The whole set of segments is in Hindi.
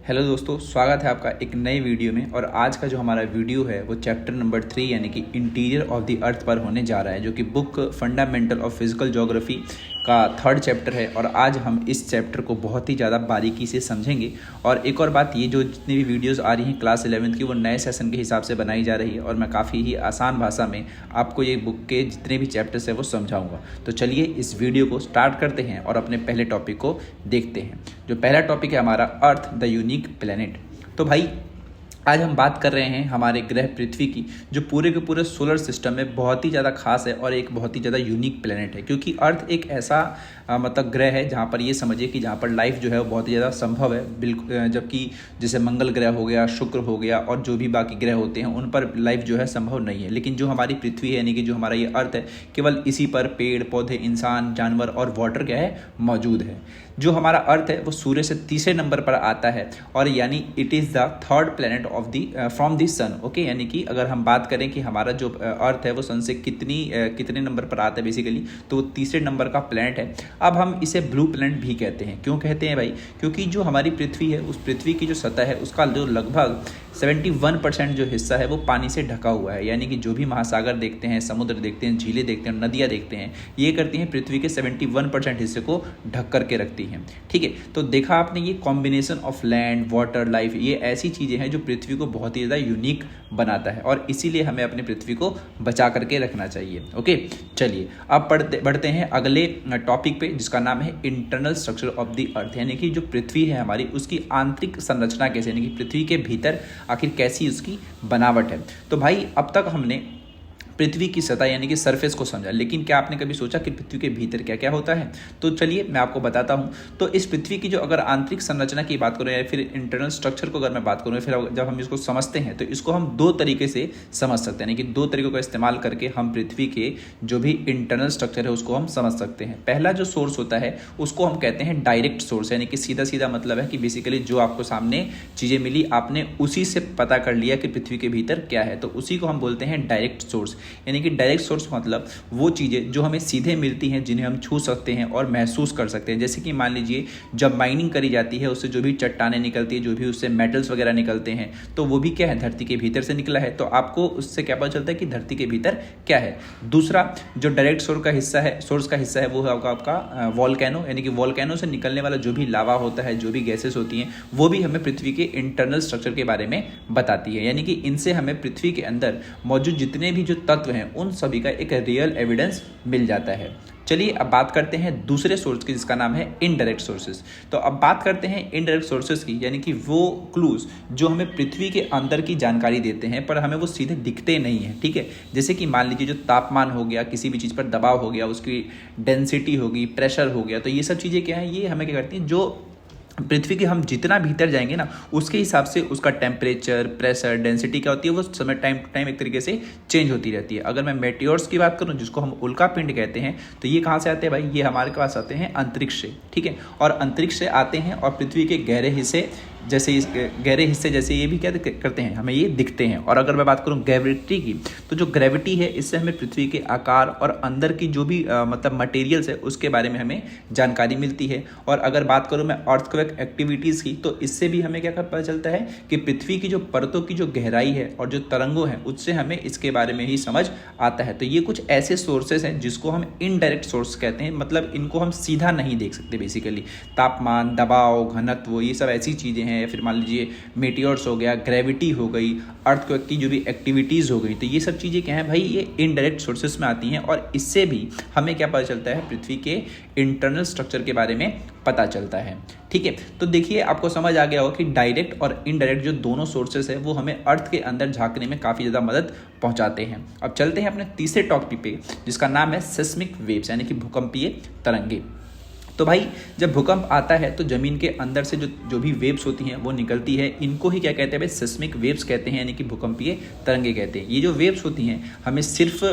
हेलो दोस्तों, स्वागत है आपका एक नए वीडियो में। और आज का जो हमारा वीडियो है वो चैप्टर नंबर 3 यानी कि इंटीरियर ऑफ द अर्थ पर होने जा रहा है, जो कि book fundamental of physical geography का 3rd चैप्टर है। और आज हम इस चैप्टर को बहुत ही ज़्यादा बारीकी से समझेंगे। और एक और बात, ये जो जितनी भी वीडियोस आ रही हैं क्लास 11th की, वो नए सेशन के हिसाब से बनाई जा रही है और मैं काफ़ी ही आसान भाषा में आपको ये बुक के जितने भी चैप्टर्स हैं वो समझाऊंगा। तो चलिए इस वीडियो को स्टार्ट करते हैं और अपने पहले टॉपिक को देखते हैं। जो पहला टॉपिक है हमारा, अर्थ द यूनिक प्लेनेट। तो भाई आज हम बात कर रहे हैं हमारे ग्रह पृथ्वी की, जो पूरे के पूरे सोलर सिस्टम में बहुत ही ज़्यादा खास है और एक बहुत ही ज़्यादा यूनिक प्लेनेट है। क्योंकि अर्थ एक ऐसा मतलब ग्रह है जहाँ पर ये समझिए कि जहाँ पर लाइफ जो है वो बहुत ही ज़्यादा संभव है, बिल्कुल। जबकि जैसे मंगल ग्रह हो गया, शुक्र हो गया और जो भी बाकी ग्रह होते हैं उन पर लाइफ जो है संभव नहीं है। लेकिन जो हमारी पृथ्वी है यानी कि जो हमारा ये अर्थ है, केवल इसी पर पेड़ पौधे, इंसान, जानवर और वाटर क्या है, मौजूद है। जो हमारा अर्थ है वो सूर्य से तीसरे नंबर पर आता है और यानी it is the 3rd planet of the from the sun. Okay, यानी कि अगर हम बात करें कि हमारा जो अर्थ है वो सन से कितने नंबर पर आता है बेसिकली, तो वो तीसरे नंबर का प्लेनेट है। अब हम इसे ब्लू प्लेनेट भी कहते हैं। क्यों कहते हैं भाई? क्योंकि जो हमारी पृथ्वी है, उस पृथ्वी की जो सतह है उसका जो लगभग 71% जो हिस्सा है वो पानी से ढका हुआ है। यानी कि जो भी महासागर देखते हैं, समुद्र देखते हैं, झीलें देखते हैं, नदियाँ देखते हैं, ये करती हैं पृथ्वी के 71% हिस्से को ढक करके रखती हैं। ठीक है, तो देखा आपने, ये combination of land, water, life, ये ऐसी चीज़ें हैं जो पृथ्वी को बहुत ही ज़्यादा यूनिक बनाता है और इसीलिए हमें अपनी पृथ्वी को बचा करके रखना चाहिए। ओके, चलिए अब बढ़ते हैं अगले टॉपिक पे, जिसका नाम है internal structure of the earth. यानी कि जो पृथ्वी है हमारी, उसकी आंतरिक संरचना कैसे, यानी कि पृथ्वी के भीतर आखिर कैसी उसकी बनावट है। तो भाई अब तक हमने पृथ्वी की सतह यानी कि सरफेस को समझा, लेकिन क्या आपने कभी सोचा कि पृथ्वी के भीतर क्या क्या होता है? तो चलिए मैं आपको बताता हूँ। तो इस पृथ्वी की जो अगर आंतरिक संरचना की बात करूँ या फिर इंटरनल स्ट्रक्चर को अगर मैं बात करूँ, फिर जब हम इसको समझते हैं तो इसको हम 2 तरीके से समझ सकते हैं, यानी कि 2 तरीकों का इस्तेमाल करके हम पृथ्वी के जो भी इंटरनल स्ट्रक्चर है उसको हम समझ सकते हैं। पहला जो सोर्स होता है उसको हम कहते हैं डायरेक्ट सोर्स, यानी कि सीधा सीधा मतलब है कि बेसिकली जो आपको सामने चीज़ें मिली, आपने उसी से पता कर लिया कि पृथ्वी के भीतर क्या है, तो उसी को हम बोलते हैं डायरेक्ट सोर्स। यानी कि डायरेक्ट सोर्स मतलब वो चीज़ें जो हमें सीधे मिलती हैं, जिन्हें हम छू सकते हैं और महसूस कर सकते हैं। जैसे कि मान लीजिए जब माइनिंग करी जाती है, उससे जो भी चट्टानें निकलती है, जो भी उससे मेटल्स वगैरह निकलते हैं, तो वो भी क्या है, धरती के भीतर से निकला है। तो आपको उससे क्या पता चलता है कि धरती के भीतर क्या है। दूसरा जो डायरेक्ट सोर्स का हिस्सा है वो है आपका वॉल्केनो, यानी कि वॉल्केनो से निकलने वाला जो भी लावा होता है, जो भी गैसेस होती हैं, वो भी हमें पृथ्वी के इंटरनल स्ट्रक्चर के बारे में बताती है। यानी कि इनसे हमें पृथ्वी के अंदर मौजूद जितने भी जो तत्व हैं उन सभी का एक रियल एविडेंस मिल जाता है। चलिए अब बात करते हैं दूसरे सोर्स की, जिसका नाम है इनडायरेक्ट सोर्सेज। तो अब बात करते हैं इनडायरेक्ट सोर्सेज की, यानी कि वो क्लूज जो हमें पृथ्वी के अंदर की जानकारी देते हैं पर हमें वो सीधे दिखते नहीं है। ठीक है, जैसे कि मान लीजिए जो तापमान हो गया, किसी भी चीज़ पर दबाव हो गया, उसकी डेंसिटी होगी, प्रेशर हो गया, तो ये सब चीज़ें क्या है, ये हमें क्या करती हैं, जो पृथ्वी के हम जितना भीतर जाएंगे ना उसके हिसाब से उसका टेम्परेचर, प्रेशर, डेंसिटी क्या होती है वो समय टाइम एक तरीके से चेंज होती रहती है। अगर मैं मेटियोर्स की बात करूं, जिसको हम उल्का पिंड कहते हैं, तो ये कहाँ से आते हैं भाई? ये हमारे पास आते हैं अंतरिक्ष से। ठीक है, और अंतरिक्ष से आते हैं और पृथ्वी के गहरे हिस्से जैसे ये भी क्या करते हैं, हमें ये दिखते हैं। और अगर मैं बात करूं ग्रेविटी की, तो जो ग्रेविटी है इससे हमें पृथ्वी के आकार और अंदर की जो भी मतलब मटेरियल्स है उसके बारे में हमें जानकारी मिलती है। और अगर बात करूं मैं अर्थक्वेक एक्टिविटीज़ की, तो इससे भी हमें क्या पता चलता है कि पृथ्वी की जो परतों की जो गहराई है और जो तरंगों हैं उससे हमें इसके बारे में ही समझ आता है। तो ये कुछ ऐसे सोर्सेज हैं जिसको हम इनडायरेक्ट सोर्स कहते हैं, मतलब इनको हम सीधा नहीं देख सकते। बेसिकली तापमान, दबाव, घनत्व, ये सब ऐसी चीज़ें हैं। फिर मान लीजिए मेटियोर्स हो गया, ग्रेविटी हो गई, अर्थक्वेक की जो भी एक्टिविटीज़ हो गई, तो ये सब चीज़ें क्या हैं भाई, ये इनडायरेक्ट सोर्सेस में आती हैं। और इससे भी हमें क्या पता चलता है, पृथ्वी के इंटरनल स्ट्रक्चर के बारे में पता चलता है। ठीक है, तो देखिए आपको समझ आ गया होगा कि डायरेक्ट और इनडायरेक्ट जो दोनों सोर्सेस है वो हमें अर्थ के अंदर झांकने में काफ़ी ज़्यादा मदद पहुंचाते हैं। अब चलते हैं अपने तीसरे टॉपिक पे, जिसका नाम है सिस्मिक वेव्स, यानी कि भूकंपीय तरंगे। तो भाई जब भूकंप आता है तो ज़मीन के अंदर से जो भी वेव्स होती हैं वो निकलती है। इनको ही क्या कहते हैं भाई? सिस्मिक वेव्स कहते हैं, यानी कि भूकंपीय तरंगे कहते हैं। ये जो वेव्स होती हैं हमें सिर्फ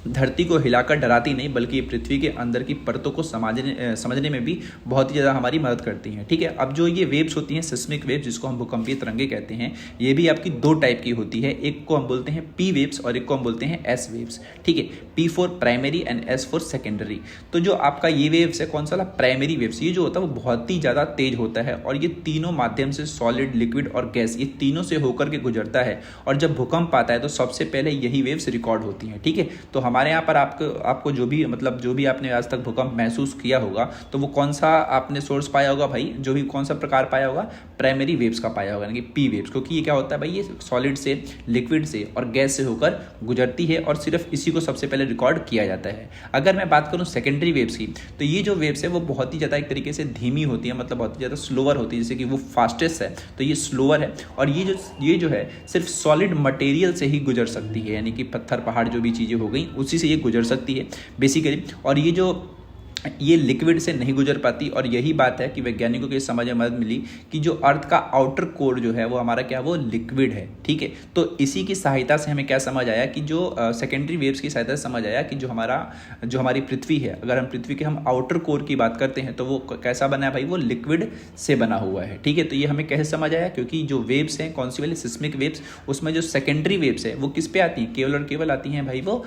धरती को हिलाकर डराती नहीं, बल्कि ये पृथ्वी के अंदर की परतों को समझने में भी बहुत ही ज़्यादा हमारी मदद करती हैं। ठीक है, अब जो ये वेव्स होती हैं सिस्मिक वेव्स, जिसको हम भूकंपीय तरंगे कहते हैं, ये भी आपकी दो टाइप की होती है। एक को हम बोलते हैं पी वेव्स और एक को हम बोलते हैं एस वेव्स। ठीक है, P for primary and S for secondary. तो जो आपका ये वेव्स है कौन सा वाला, प्राइमरी वेव्स, ये जो होता है वो बहुत ही ज़्यादा तेज होता है और ये तीनों माध्यम से सॉलिड, लिक्विड और गैस, ये तीनों से होकर के गुजरता है। और जब भूकंप आता है तो सबसे पहले यही वेव्स रिकॉर्ड होती हैं। ठीक है, तो हमारे यहाँ पर आपको जो भी आपने आज तक भूकंप महसूस किया होगा तो वो कौन सा आपने सोर्स पाया होगा भाई, जो भी कौन सा प्रकार पाया होगा, प्राइमरी वेव्स का पाया होगा, यानी कि पी वेव्स। क्योंकि ये क्या होता है भाई, ये सॉलिड से, लिक्विड से और गैस से होकर गुजरती है और सिर्फ इसी को सबसे पहले रिकॉर्ड किया जाता है। अगर मैं बात करूँ सेकेंडरी वेव्स की, तो ये जो वेव्स है वो बहुत ही ज़्यादा एक तरीके से धीमी होती है, मतलब बहुत ही ज़्यादा स्लोअर होती है। जैसे कि वो फास्टेस्ट है तो ये स्लोअर है, और ये जो है सिर्फ सॉलिड मटेरियल से ही गुजर सकती है, यानी कि पत्थर, पहाड़, जो भी चीज़ें हो गई उसी से ये गुजर सकती है बेसिकली। और ये लिक्विड से नहीं गुजर पाती। और यही बात है कि वैज्ञानिकों के समझ में मदद मिली कि जो अर्थ का आउटर कोर जो है वो हमारा क्या, वो लिक्विड है। ठीक है, तो इसी की सहायता से हमें क्या समझ आया कि जो सेकेंडरी वेव्स की सहायता से समझ आया कि जो हमारी पृथ्वी है, अगर हम पृथ्वी के हम आउटर कोर की बात करते हैं तो वो कैसा बना है भाई, वो लिक्विड से बना हुआ है। ठीक है, तो ये हमें कैसे समझ आया, क्योंकि जो वेव्स हैं कौन सी वाली, सिस्मिक वेव्स, उसमें जो सेकेंडरी वेव्स है वो किस पे आती हैं, केवल और केवल आती हैं भाई वो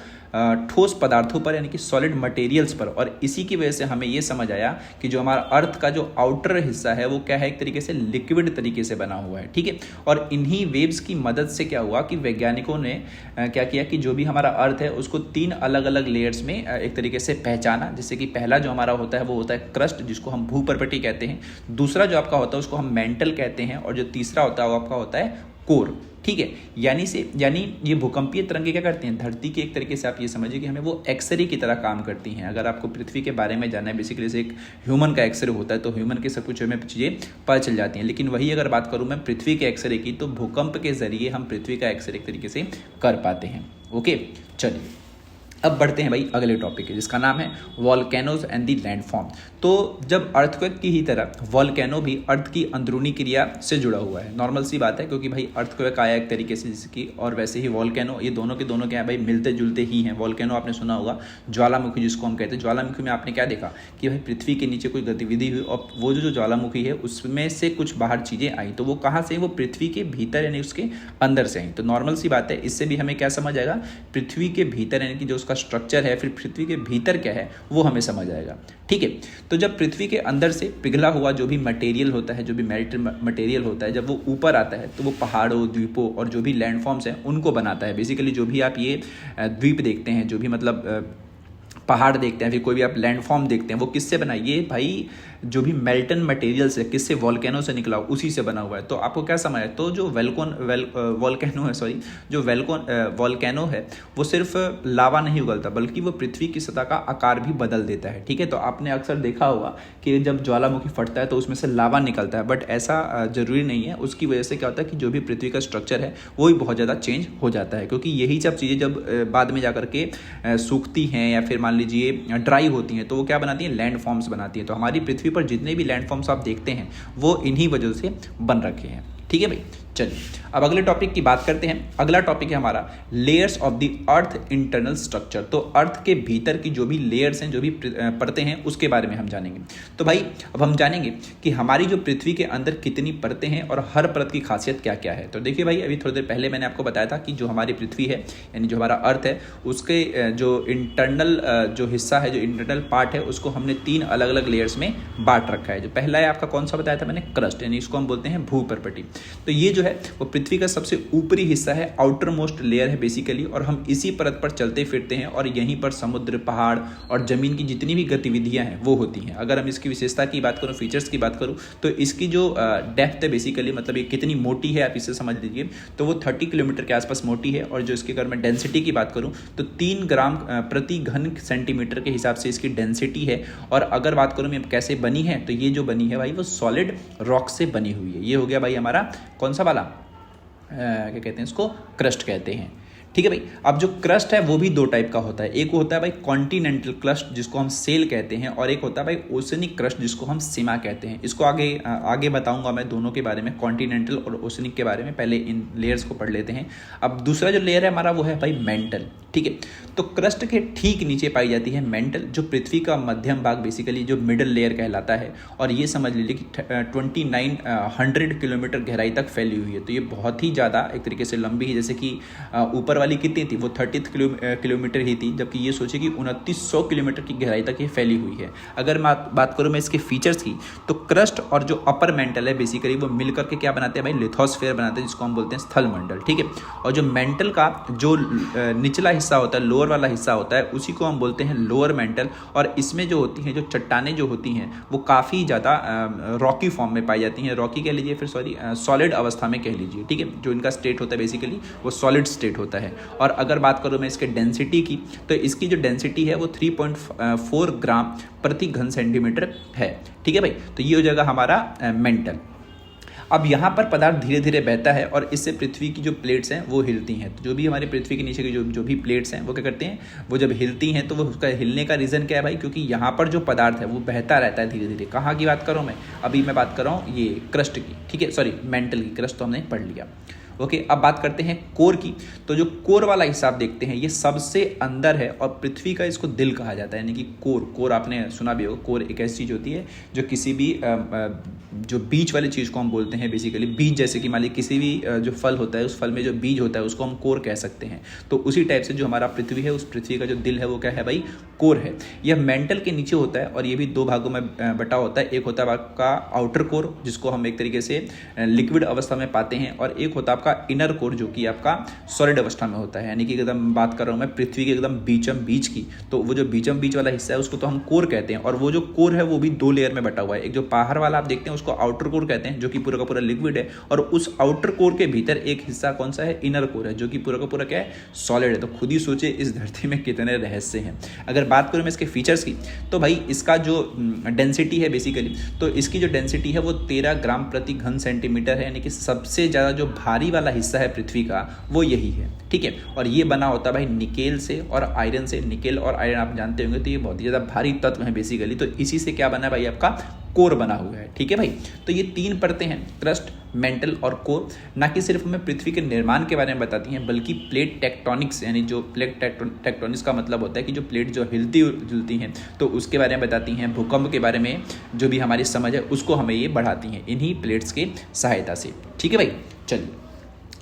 ठोस पदार्थों पर, यानी कि सॉलिड मटेरियल्स पर। और इसी की वजह से हमें ये समझ आया कि जो हमारा अर्थ का जो आउटर हिस्सा है वो क्या है, एक तरीके से लिक्विड तरीके से बना हुआ है। ठीक है, और इन्हीं वेव्स की मदद से क्या हुआ कि वैज्ञानिकों ने क्या किया कि जो भी हमारा अर्थ है उसको 3 अलग अलग लेयर्स में एक तरीके से पहचाना। जैसे कि पहला जो हमारा होता है वो होता है क्रस्ट, जिसको हम भूपर्पटी कहते हैं। दूसरा जो आपका होता है उसको हम मेंटल कहते हैं, और जो तीसरा होता है वो आपका होता है कोर। ठीक है, यानी ये भूकंपीय तरंगे क्या करती हैं, धरती के एक तरीके से आप ये समझिए कि हमें वो एक्सरे की तरह काम करती हैं। अगर आपको पृथ्वी के बारे में जानना है, बेसिकली से एक ह्यूमन का एक्सरे होता है, तो ह्यूमन के सब कुछ हमें चीज़ें पता चल जाती हैं। लेकिन वही अगर बात करूँ मैं पृथ्वी के एक्सरे की, तो भूकंप के जरिए हम पृथ्वी का एक्सरे एक तरीके से कर पाते हैं। ओके, चलिए अब बढ़ते हैं भाई अगले टॉपिक है, जिसका नाम है वॉल्केनोज एंड दी लैंडफॉर्म। तो जब अर्थक्वेक की ही तरह वॉल्केनो भी अर्थ की अंदरूनी क्रिया से जुड़ा हुआ है। नॉर्मल सी बात है, क्योंकि भाई अर्थक्वेक आया एक तरीके से जिसकी, और वैसे ही वॉल्केनो, ये दोनों के दोनों क्या है भाई, मिलते जुलते ही हैं। वॉल्केनो आपने सुना होगा, ज्वालामुखी जिसको हम कहते हैं। ज्वालामुखी में आपने क्या देखा कि भाई पृथ्वी के नीचे कोई गतिविधि हुई और वो जो ज्वालामुखी है उसमें से कुछ बाहर चीज़ें आई, तो वो कहाँ से, वो पृथ्वी के भीतर यानी उसके अंदर से आई। तो नॉर्मल सी बात है, इससे भी हमें क्या समझ आएगा, पृथ्वी के भीतर यानी कि जो उसका स्ट्रक्चर है, पृथ्वी के भीतर क्या है वो हमें समझ आएगा। ठीक है, तो जब पृथ्वी के अंदर से पिघला हुआ जो भी मटेरियल होता है, जो भी मटेरियल होता है, जब वो ऊपर आता है तो वो पहाड़ों, द्वीपों और जो भी लैंडफॉर्म्स हैं उनको बनाता है। बेसिकली जो भी आप ये द्वीप देखते हैं, जो भी मतलब पहाड़ देखते हैं, फिर कोई भी आप लैंडफॉर्म देखते हैं, वो किससे बना, ये भाई जो भी मेल्टन मटेरियल से, किससे, वॉल्केनो से निकला उसी से बना हुआ है। तो आपको क्या समझ है, तो जो वॉल्केनो है, सॉरी, जो वॉल्केनो है वो सिर्फ लावा नहीं उगलता, बल्कि वो पृथ्वी की सतह का आकार भी बदल देता है। ठीक है, तो आपने अक्सर देखा होगा कि जब ज्वालामुखी फटता है तो उसमें से लावा निकलता है, बट ऐसा जरूरी नहीं है। उसकी वजह से क्या होता है कि जो भी पृथ्वी का स्ट्रक्चर है वो भी बहुत ज़्यादा चेंज हो जाता है, क्योंकि यही सब चीज़ें जब बाद में जाकर के सूखती हैं या फिर मान लीजिए ड्राई होती हैं, तो वो क्या बनाती हैं, लैंड फॉर्म्स बनाती हैं। तो हमारी पृथ्वी पर जितने भी लैंडफॉर्म्स आप देखते हैं वो इन्हीं वजह से बन रखे हैं। ठीक है भाई, चलिए अब अगले टॉपिक की बात करते हैं। अगला टॉपिक है हमारा layers of the earth internal structure. तो अर्थ के भीतर की जो भी लेयर्स हैं, जो भी परतें हैं, उसके बारे में हम जानेंगे। तो भाई अब हम जानेंगे कि हमारी जो पृथ्वी के अंदर कितनी परतें हैं और हर परत की खासियत क्या क्या है। तो देखिए भाई, अभी थोड़ी देर पहले मैंने आपको बताया था कि जो हमारी पृथ्वी है, यानी जो हमारा अर्थ है, उसके जो इंटरनल जो हिस्सा है, जो इंटरनल पार्ट है, उसको हमने 3 अलग अलग लेयर्स में बांट रखा है। जो पहला है आपका कौन सा बताया था मैंने, क्रस्ट, यानी इसको हम बोलते हैं भूपर्पटी। तो ये जो है वो पृथ्वी का सबसे ऊपरी हिस्सा है, आउटर मोस्ट लेयर है बेसिकली, और हम इसी परत पर चलते फिरते हैं और यहीं पर समुद्र, पहाड़ और जमीन की जितनी भी गतिविधियां हैं वो होती हैं। अगर हम इसकी विशेषता की बात करूं, फीचर्स की बात करूं, तो इसकी जो डेप्थ है बेसिकली, मतलब ये कितनी मोटी है आप इसे समझ लीजिए, तो वो 30 किलोमीटर के आसपास मोटी है। और जो इसकी अगर मैं डेंसिटी की बात करूं तो 3 ग्राम प्रति घन सेंटीमीटर के हिसाब से इसकी डेंसिटी है। और अगर बात करूं मैं कैसे बनी है, तो ये जो बनी है भाई वो सॉलिड रॉक से बनी हुई है। ये हो गया भाई हमारा कौन सा वाला, क्या कहते हैं इसको, क्रस्ट कहते हैं। ठीक है भाई, अब जो क्रस्ट है वो भी 2 टाइप का होता है। एक होता है भाई कॉन्टिनेंटल क्रस्ट, जिसको हम सेल कहते हैं, और एक होता है भाई ओशनिक क्रस्ट, जिसको हम सीमा कहते हैं। इसको आगे बताऊंगा मैं दोनों के बारे में, कॉन्टिनेंटल और ओशनिक के बारे में। पहले इन लेयर्स को पढ़ लेते हैं। अब दूसरा जो लेयर है हमारा वो है भाई मेंटल। ठीक है। तो क्रस्ट के ठीक नीचे पाई जाती है मेंटल, जो पृथ्वी का मध्यम भाग बेसिकली जो मिडल लेयर कहलाता है, और ये समझ लीजिए कि 2900 किलोमीटर गहराई तक फैली हुई है। तो ये बहुत ही ज़्यादा एक तरीके से लंबी है, जैसे कि ऊपर वाली कितनी थी, वो 30 किलोमीटर ही थी, जबकि ये सोचिए कि 2900 किलोमीटर की गहराई तक ये फैली हुई है। अगर मैं बात करूँ मैं इसके फीचर्स की, तो क्रस्ट और जो अपर मेंटल है बेसिकली वो मिल करके क्या बनाते हैं भाई, लिथोस्फेयर बनाते हैं, जिसको हम बोलते हैं स्थल मंडल, ठीक है। और जो मेंटल का जो निचला हिस्सा होता है, लोअर वाला हिस्सा होता है, उसी को हम बोलते हैं लोअर मेंटल। और इसमें जो होती हैं, जो चट्टानें जो होती हैं, वो काफ़ी ज़्यादा रॉकी फॉर्म में पाई जाती हैं, रॉकी कह लीजिए फिर सॉलिड अवस्था में कह लीजिए, ठीक है। जो इनका स्टेट होता है बेसिकली वो सॉलिड स्टेट होता है। और अगर बात करूँ मैं इसके डेंसिटी की, तो इसकी जो डेंसिटी है वो 3.4 ग्राम प्रति घन सेंटीमीटर है, ठीक है भाई। तो ये हो जाएगा हमारा मेंटल। अब यहाँ पर पदार्थ धीरे धीरे बहता है और इससे पृथ्वी की जो प्लेट्स हैं वो हिलती हैं। तो जो भी हमारे पृथ्वी के नीचे की जो भी प्लेट्स हैं वो क्या करते हैं, वो जब हिलती हैं तो वो उसका हिलने का रीज़न क्या है भाई, क्योंकि यहाँ पर जो पदार्थ है वो बहता रहता है धीरे धीरे। कहाँ की बात कर रहा हूँ मैं, अभी मैं बात कर रहा हूँ ये क्रस्ट की, ठीक है, सॉरी मेंटल की, क्रस्ट तो हमने पढ़ लिया। ओके, अब बात करते हैं कोर की। तो जो कोर वाला हिसाब देखते हैं, ये सबसे अंदर है और पृथ्वी का इसको दिल कहा जाता है, यानी कि कोर आपने सुना भी होगा। कोर एक ऐसी चीज़ होती है जो किसी भी जो बीज वाली चीज़ को हम बोलते हैं बेसिकली, बीज जैसे कि मान लीजिए किसी भी जो फल होता है, उस फल में जो बीज होता है उसको हम कोर कह सकते हैं। तो उसी टाइप से जो हमारा पृथ्वी है, उस पृथ्वी का जो दिल है वो क्या है भाई, कोर है। यह मेंटल के नीचे होता है और ये भी दो भागों में बटा होता है। एक होता है आपका आउटर कोर, जिसको हम एक तरीके से लिक्विड अवस्था में पाते हैं, और एक होता है आपका इनर कोर, जो कि आपका सॉलिड अवस्था में होता है। यानी कि एकदम बात कर रहा हूँ मैं पृथ्वी के एकदम बीचम बीच की, तो वो जो बीचम बीच वाला हिस्सा है उसको तो हम कोर कहते हैं। और वो जो कोर है वो भी दो लेयर में बटा हुआ है। एक जो बाहर वाला आप देखते हैं उसको आउटर कोर कहते हैं, जो कि पूरा का पूरा लिक्विड है, और उस आउटर कोर के भीतर एक हिस्सा कौन सा है, इनर कोर है, जो कि पूरा का पूरा क्या है, सॉलिड है। तो खुद ही सोचे इस धरती में कितने रहस्य हैं। अगर बात करूँ मैं इसके फीचर्स की, तो भाई इसका जो डेंसिटी है बेसिकली, तो इसकी जो डेंसिटी है वो 13 ग्राम प्रति घन सेंटीमीटर है। यानी कि सबसे ज़्यादा जो भारी वाला हिस्सा है पृथ्वी का वो यही है, ठीक है। और ये बना होता है भाई निकेल से और आयरन से। निकेल और आयरन आप जानते होंगे, तो ये बहुत ही ज़्यादा भारी तत्व हैं बेसिकली। तो इसी से क्या बना है भाई, आपका कोर बना हुआ है, ठीक है भाई। तो ये तीन परतें हैं, क्रस्ट, मेंटल और कोर, ना कि सिर्फ हमें पृथ्वी के निर्माण के बारे में बताती हैं, बल्कि प्लेट टेक्टोनिक्स, यानी जो प्लेट टेक्टोनिक्स का मतलब होता है कि जो प्लेट जो हिलती जुलती हैं, तो उसके बारे में बताती हैं। भूकंप के बारे में जो भी हमारी समझ है उसको हमें ये बढ़ाती हैं इन्हीं प्लेट्स के सहायता से, ठीक है भाई। चलिए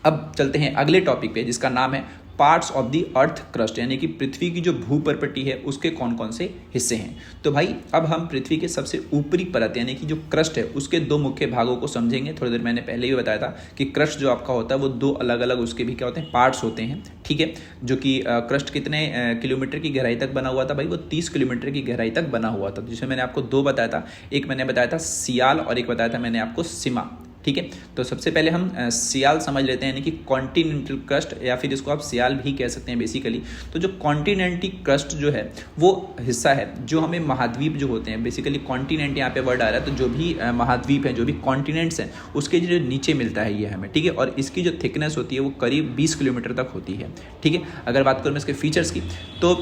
अब चलते हैं अगले टॉपिक पे, जिसका नाम है parts of the earth crust, यानी कि पृथ्वी की जो भूपर्पटी है उसके कौन कौन से हिस्से हैं। तो भाई अब हम पृथ्वी के सबसे ऊपरी परत यानी कि जो क्रस्ट है उसके दो मुख्य भागों को समझेंगे। थोड़ी देर मैंने पहले ही बताया था कि क्रस्ट जो आपका होता है वो दो अलग अलग उसके भी क्या होते हैं, पार्ट्स होते हैं, ठीक है। जो कि क्रस्ट कितने किलोमीटर की गहराई तक बना हुआ था भाई, वो 30 किलोमीटर की गहराई तक बना हुआ था, जिसमें मैंने आपको दो बताया था। एक मैंने बताया था सियाल और एक बताया था मैंने आपको सीमा, ठीक है। तो सबसे पहले हम सियाल समझ लेते हैं, यानी कि कॉन्टिनेंटल क्रस्ट, या फिर इसको आप सियाल भी कह सकते हैं बेसिकली। तो जो कॉन्टिनेंटल क्रस्ट जो है वो हिस्सा है जो हमें महाद्वीप जो होते हैं, बेसिकली कॉन्टिनेंट यहाँ पे वर्ड आ रहा है, तो जो भी महाद्वीप हैं, जो भी कॉन्टिनेंट्स हैं, उसके जो नीचे मिलता है ये हमें, ठीक है। और इसकी जो थिकनेस होती है वो करीब 20 किलोमीटर तक होती है, ठीक है। अगर बात करूँ मैं इसके फीचर्स की, तो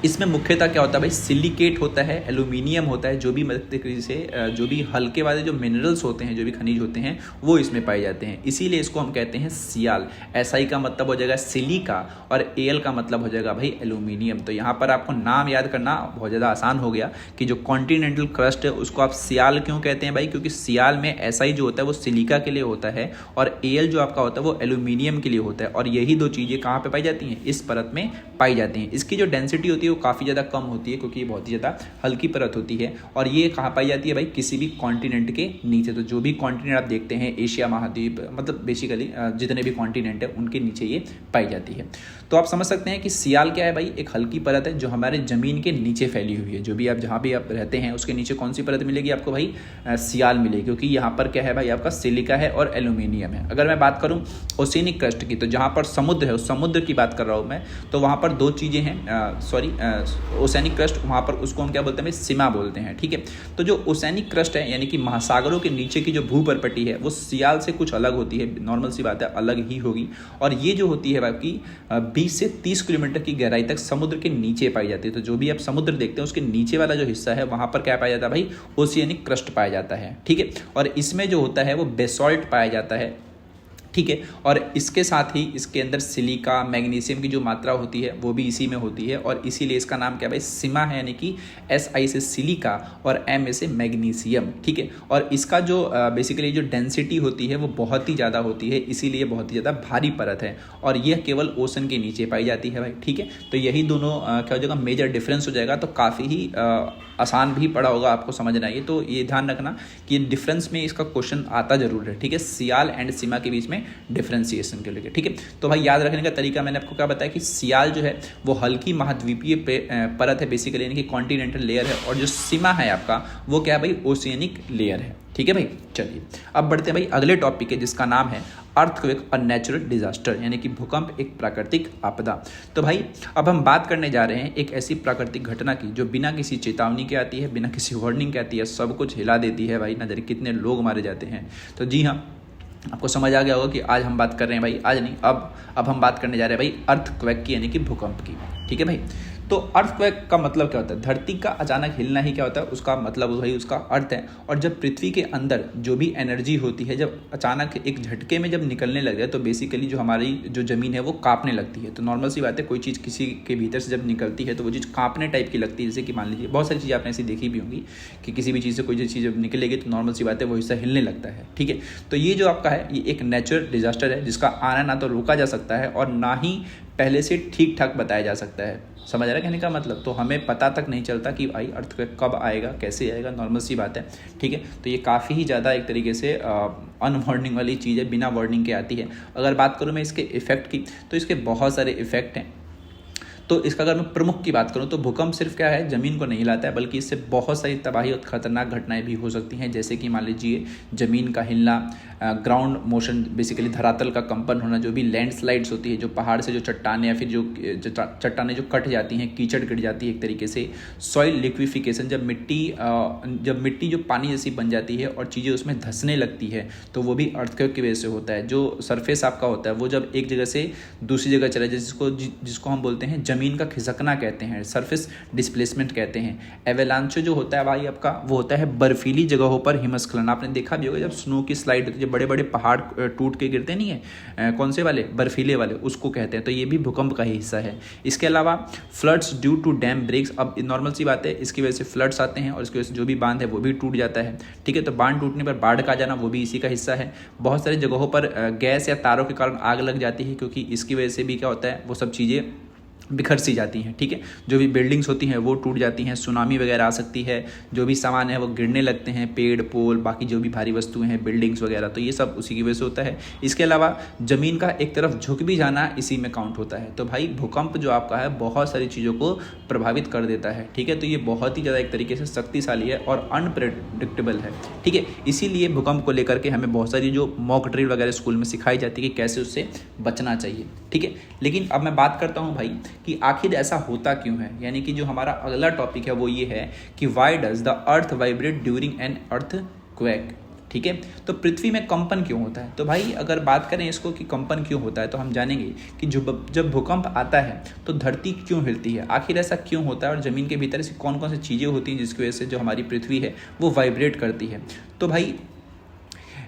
इसमें मुख्यतः क्या होता है भाई, सिलिकेट होता है, एल्यूमिनियम होता है, जो भी से जो भी हल्के वाले जो मिनरल्स होते हैं, जो भी खनिज होते हैं, वो इसमें पाए जाते हैं। इसीलिए इसको हम कहते हैं सियाल। SI का मतलब हो जाएगा सिलिका और AL का मतलब हो जाएगा भाई एल्यूमिनियम। तो यहाँ पर आपको नाम याद करना बहुत ज़्यादा आसान हो गया कि जो कॉन्टिनेंटल क्रस्ट है उसको आप सियाल क्यों कहते हैं भाई, क्योंकि सियाल में SI जो होता है वो सिलिका के लिए होता है और AL जो आपका होता है वो एल्यूमिनियम के लिए होता है। और यही दो चीज़ें कहाँ पर पाई जाती हैं, इस परत में पाई जाती हैं। इसकी जो डेंसिटी होती है काफ़ी ज़्यादा कम होती है, क्योंकि ये बहुत ही ज़्यादा हल्की परत होती है। और ये कहाँ पाई जाती है भाई, किसी भी कॉन्टिनेंट के नीचे। तो जो भी कॉन्टिनेंट आप देखते हैं, एशिया महाद्वीप, मतलब बेसिकली जितने भी कॉन्टिनेंट है उनके नीचे ये पाई जाती है। तो आप समझ सकते हैं कि सियाल क्या है भाई, एक हल्की परत है जो हमारे ज़मीन के नीचे फैली हुई है। जो भी आप जहाँ भी आप रहते हैं उसके नीचे कौन सी परत मिलेगी आपको भाई, सियाल मिलेगी, क्योंकि यहाँ पर क्या है भाई, आपका सिलिका है और एल्यूमिनियम है। अगर मैं बात करूँ ओशियनिक क्रस्ट की, तो जहाँ पर समुद्र है उस समुद्र की बात कर रहा हूँ मैं, तो वहाँ पर दो चीज़ें हैं, ओशियनिक क्रस्ट, वहाँ पर उसको हम क्या बोलते हैं, सीमा बोलते हैं, ठीक है। तो जो ओशियनिक क्रस्ट है, यानी कि महासागरों के नीचे की जो भूपर्पटी है, वो सियाल से कुछ अलग होती है, नॉर्मल सी बात है, अलग ही होगी। और ये जो होती है बाकी 20 से 30 किलोमीटर की गहराई तक समुद्र के नीचे पाई जाती है। तो जो भी आप समुद्र देखते हैं उसके नीचे वाला जो हिस्सा है वहाँ पर क्या पाया जाता है भाई, ओशियनिक क्रस्ट पाया जाता है, ठीक है। और इसमें जो होता है वो बेसॉल्ट पाया जाता है, ठीक है। और इसके साथ ही इसके अंदर सिलिका मैग्नीशियम की जो मात्रा होती है वो भी इसी में होती है, और इसीलिए इसका नाम क्या भाई सिमा है, यानी कि SI से सिलिका और M से मैग्नीशियम, ठीक है। और इसका जो बेसिकली जो डेंसिटी होती है वो बहुत ही ज़्यादा होती है, इसीलिए बहुत ही ज़्यादा भारी परत है, और यह केवल ओशन के नीचे पाई जाती है भाई, ठीक है। तो यही दोनों क्या हो जाएगा, मेजर डिफरेंस हो जाएगा। तो काफ़ी ही आसान भी पड़ा होगा आपको समझना, ये तो ये ध्यान रखना कि डिफरेंस में इसका क्वेश्चन आता जरूर है, ठीक है, सियाल एंड सिमा के बीच में डिफरेंशिएशन के लिए, ठीक है। तो भाई याद रखने का तरीका मैंने आपको क्या बताया कि सियाल जो है वो हल्की महाद्वीपीय परत है बेसिकली, यानी कि कॉन्टिनेंटल लेयर है, और जो सिमा है आपका वो क्या है भाई, ओशियनिक लेयर है, ठीक है भाई। चलिए अब बढ़ते हैं भाई अगले टॉपिक है जिसका नाम है अर्थक्वेक और नेचुरल डिजास्टर, यानी कि भूकंप एक प्राकृतिक आपदा। तो भाई अब हम बात करने जा रहे हैं एक ऐसी प्राकृतिक घटना की जो बिना किसी चेतावनी के आती है, बिना किसी वार्निंग के आती है, सब कुछ हिला देती है भाई, ना जाने कितने लोग मारे जाते हैं। तो जी हाँ, आपको समझ आ गया होगा कि आज हम बात कर रहे हैं भाई, आज नहीं अब हम बात करने जा रहे हैं भाई अर्थक्वेक की, यानी कि भूकंप की, ठीक है भाई। तो अर्थक्वेक का मतलब क्या होता है, धरती का अचानक हिलना ही क्या होता है, उसका मतलब भाई उसका अर्थ है। और जब पृथ्वी के अंदर जो भी एनर्जी होती है जब अचानक एक झटके में जब निकलने लग जाए तो बेसिकली जो हमारी जो ज़मीन है वो कांपने लगती है। तो नॉर्मल सी बात है, कोई चीज़ किसी के भीतर से जब निकलती है तो वो चीज़ कांपने टाइप की लगती है। जैसे कि मान लीजिए बहुत सारी चीज़ें आपने ऐसी देखी भी होंगी कि किसी भी चीज़ से कोई चीज़ जब निकलेगी तो नॉर्मल सी बात है वो हिस्सा हिलने लगता है, ठीक है। तो ये जो आपका है ये एक नेचुरल डिजास्टर है जिसका आना ना तो रोका जा सकता है और ना ही पहले से ठीक ठाक बताया जा सकता है। समझ रहा है कहने का मतलब, तो हमें पता तक नहीं चलता कि भाई अर्थक्वेक कब आएगा, कैसे आएगा, नॉर्मल सी बात है, ठीक है। तो ये काफ़ी ही ज़्यादा एक तरीके से अनवार्निंग वाली चीज़ है, बिना वार्निंग के आती है। अगर बात करूँ मैं इसके इफेक्ट की तो इसके बहुत सारे इफेक्ट हैं। तो इसका अगर मैं प्रमुख की बात करूं तो भूकंप सिर्फ क्या है, ज़मीन को नहीं हिलाता है, बल्कि इससे बहुत सारी तबाही और खतरनाक घटनाएं भी हो सकती हैं। जैसे कि मान लीजिए ज़मीन का हिलना, ग्राउंड मोशन बेसिकली धरातल का कंपन होना, जो भी लैंडस्लाइड्स होती है, जो पहाड़ से जो चट्टानें या फिर जो चट्टानें जो कट जाती हैं, कीचड़ गिर जाती है एक तरीके से, सॉइल लिक्विफिकेशन, जब मिट्टी जो पानी जैसी बन जाती है और चीज़ें उसमें धंसने लगती है तो वो भी अर्थक्वेक की वजह से होता है। जो सरफेस आपका होता है वो जब एक जगह से दूसरी जगह चला जाए, जिसको हम बोलते हैं ज़मीन का खिसकना कहते हैं, सरफेस डिस्प्लेसमेंट कहते हैं। एवेलांचो जो होता है भाई आपका वो होता है बर्फीली जगहों पर हिमस्खलन। आपने देखा भी होगा जब स्नो की स्लाइड होती है, जब बड़े बड़े पहाड़ टूट के गिरते नहीं है, कौन से वाले, बर्फीले वाले, उसको कहते हैं। तो ये भी भूकंप का ही हिस्सा है। इसके अलावा floods due to dam breaks, अब नॉर्मल सी बात है, इसकी वजह से फ्लड्स आते हैं और इसकी वजह से जो भी बांध है वो भी टूट जाता है, ठीक है। तो बांध टूटने पर बाढ़ का जाना वो भी इसी का हिस्सा है। बहुत सारी जगहों पर गैस या तारों के कारण आग लग जाती है, क्योंकि इसकी वजह से भी क्या होता है, वो सब चीज़ें बिखर सी जाती हैं, ठीक है। जो भी बिल्डिंग्स होती हैं वो टूट जाती हैं, सुनामी वगैरह आ सकती है, जो भी सामान है वो गिरने लगते हैं, पेड़ पोल बाकी जो भी भारी वस्तुएं हैं, बिल्डिंग्स वगैरह, तो ये सब उसी की वजह से होता है। इसके अलावा ज़मीन का एक तरफ झुक भी जाना इसी में काउंट होता है। तो भाई भूकंप जो आपका है बहुत सारी चीज़ों को प्रभावित कर देता है, ठीक है। तो ये बहुत ही ज़्यादा एक तरीके से शक्तिशाली है और अनप्रेडिक्टेबल है, ठीक है। इसीलिए भूकंप को लेकर के हमें बहुत सारी जो मॉक ड्रिल वगैरह स्कूल में सिखाई जाती है कि कैसे उससे बचना चाहिए, ठीक है। लेकिन अब मैं बात करता हूँ भाई कि आखिर ऐसा होता क्यों है, यानी कि जो हमारा अगला टॉपिक है वो ये है कि why does the earth vibrate during an earthquake, ठीक है। तो पृथ्वी में कंपन क्यों होता है, तो भाई अगर बात करें इसको कि कंपन क्यों होता है तो हम जानेंगे कि जब भूकंप आता है तो धरती क्यों हिलती है, आखिर ऐसा क्यों होता है, और ज़मीन के भीतर ऐसी कौन कौन सी चीज़ें होती हैं जिसकी वजह से जो हमारी पृथ्वी है वो वाइब्रेट करती है। तो भाई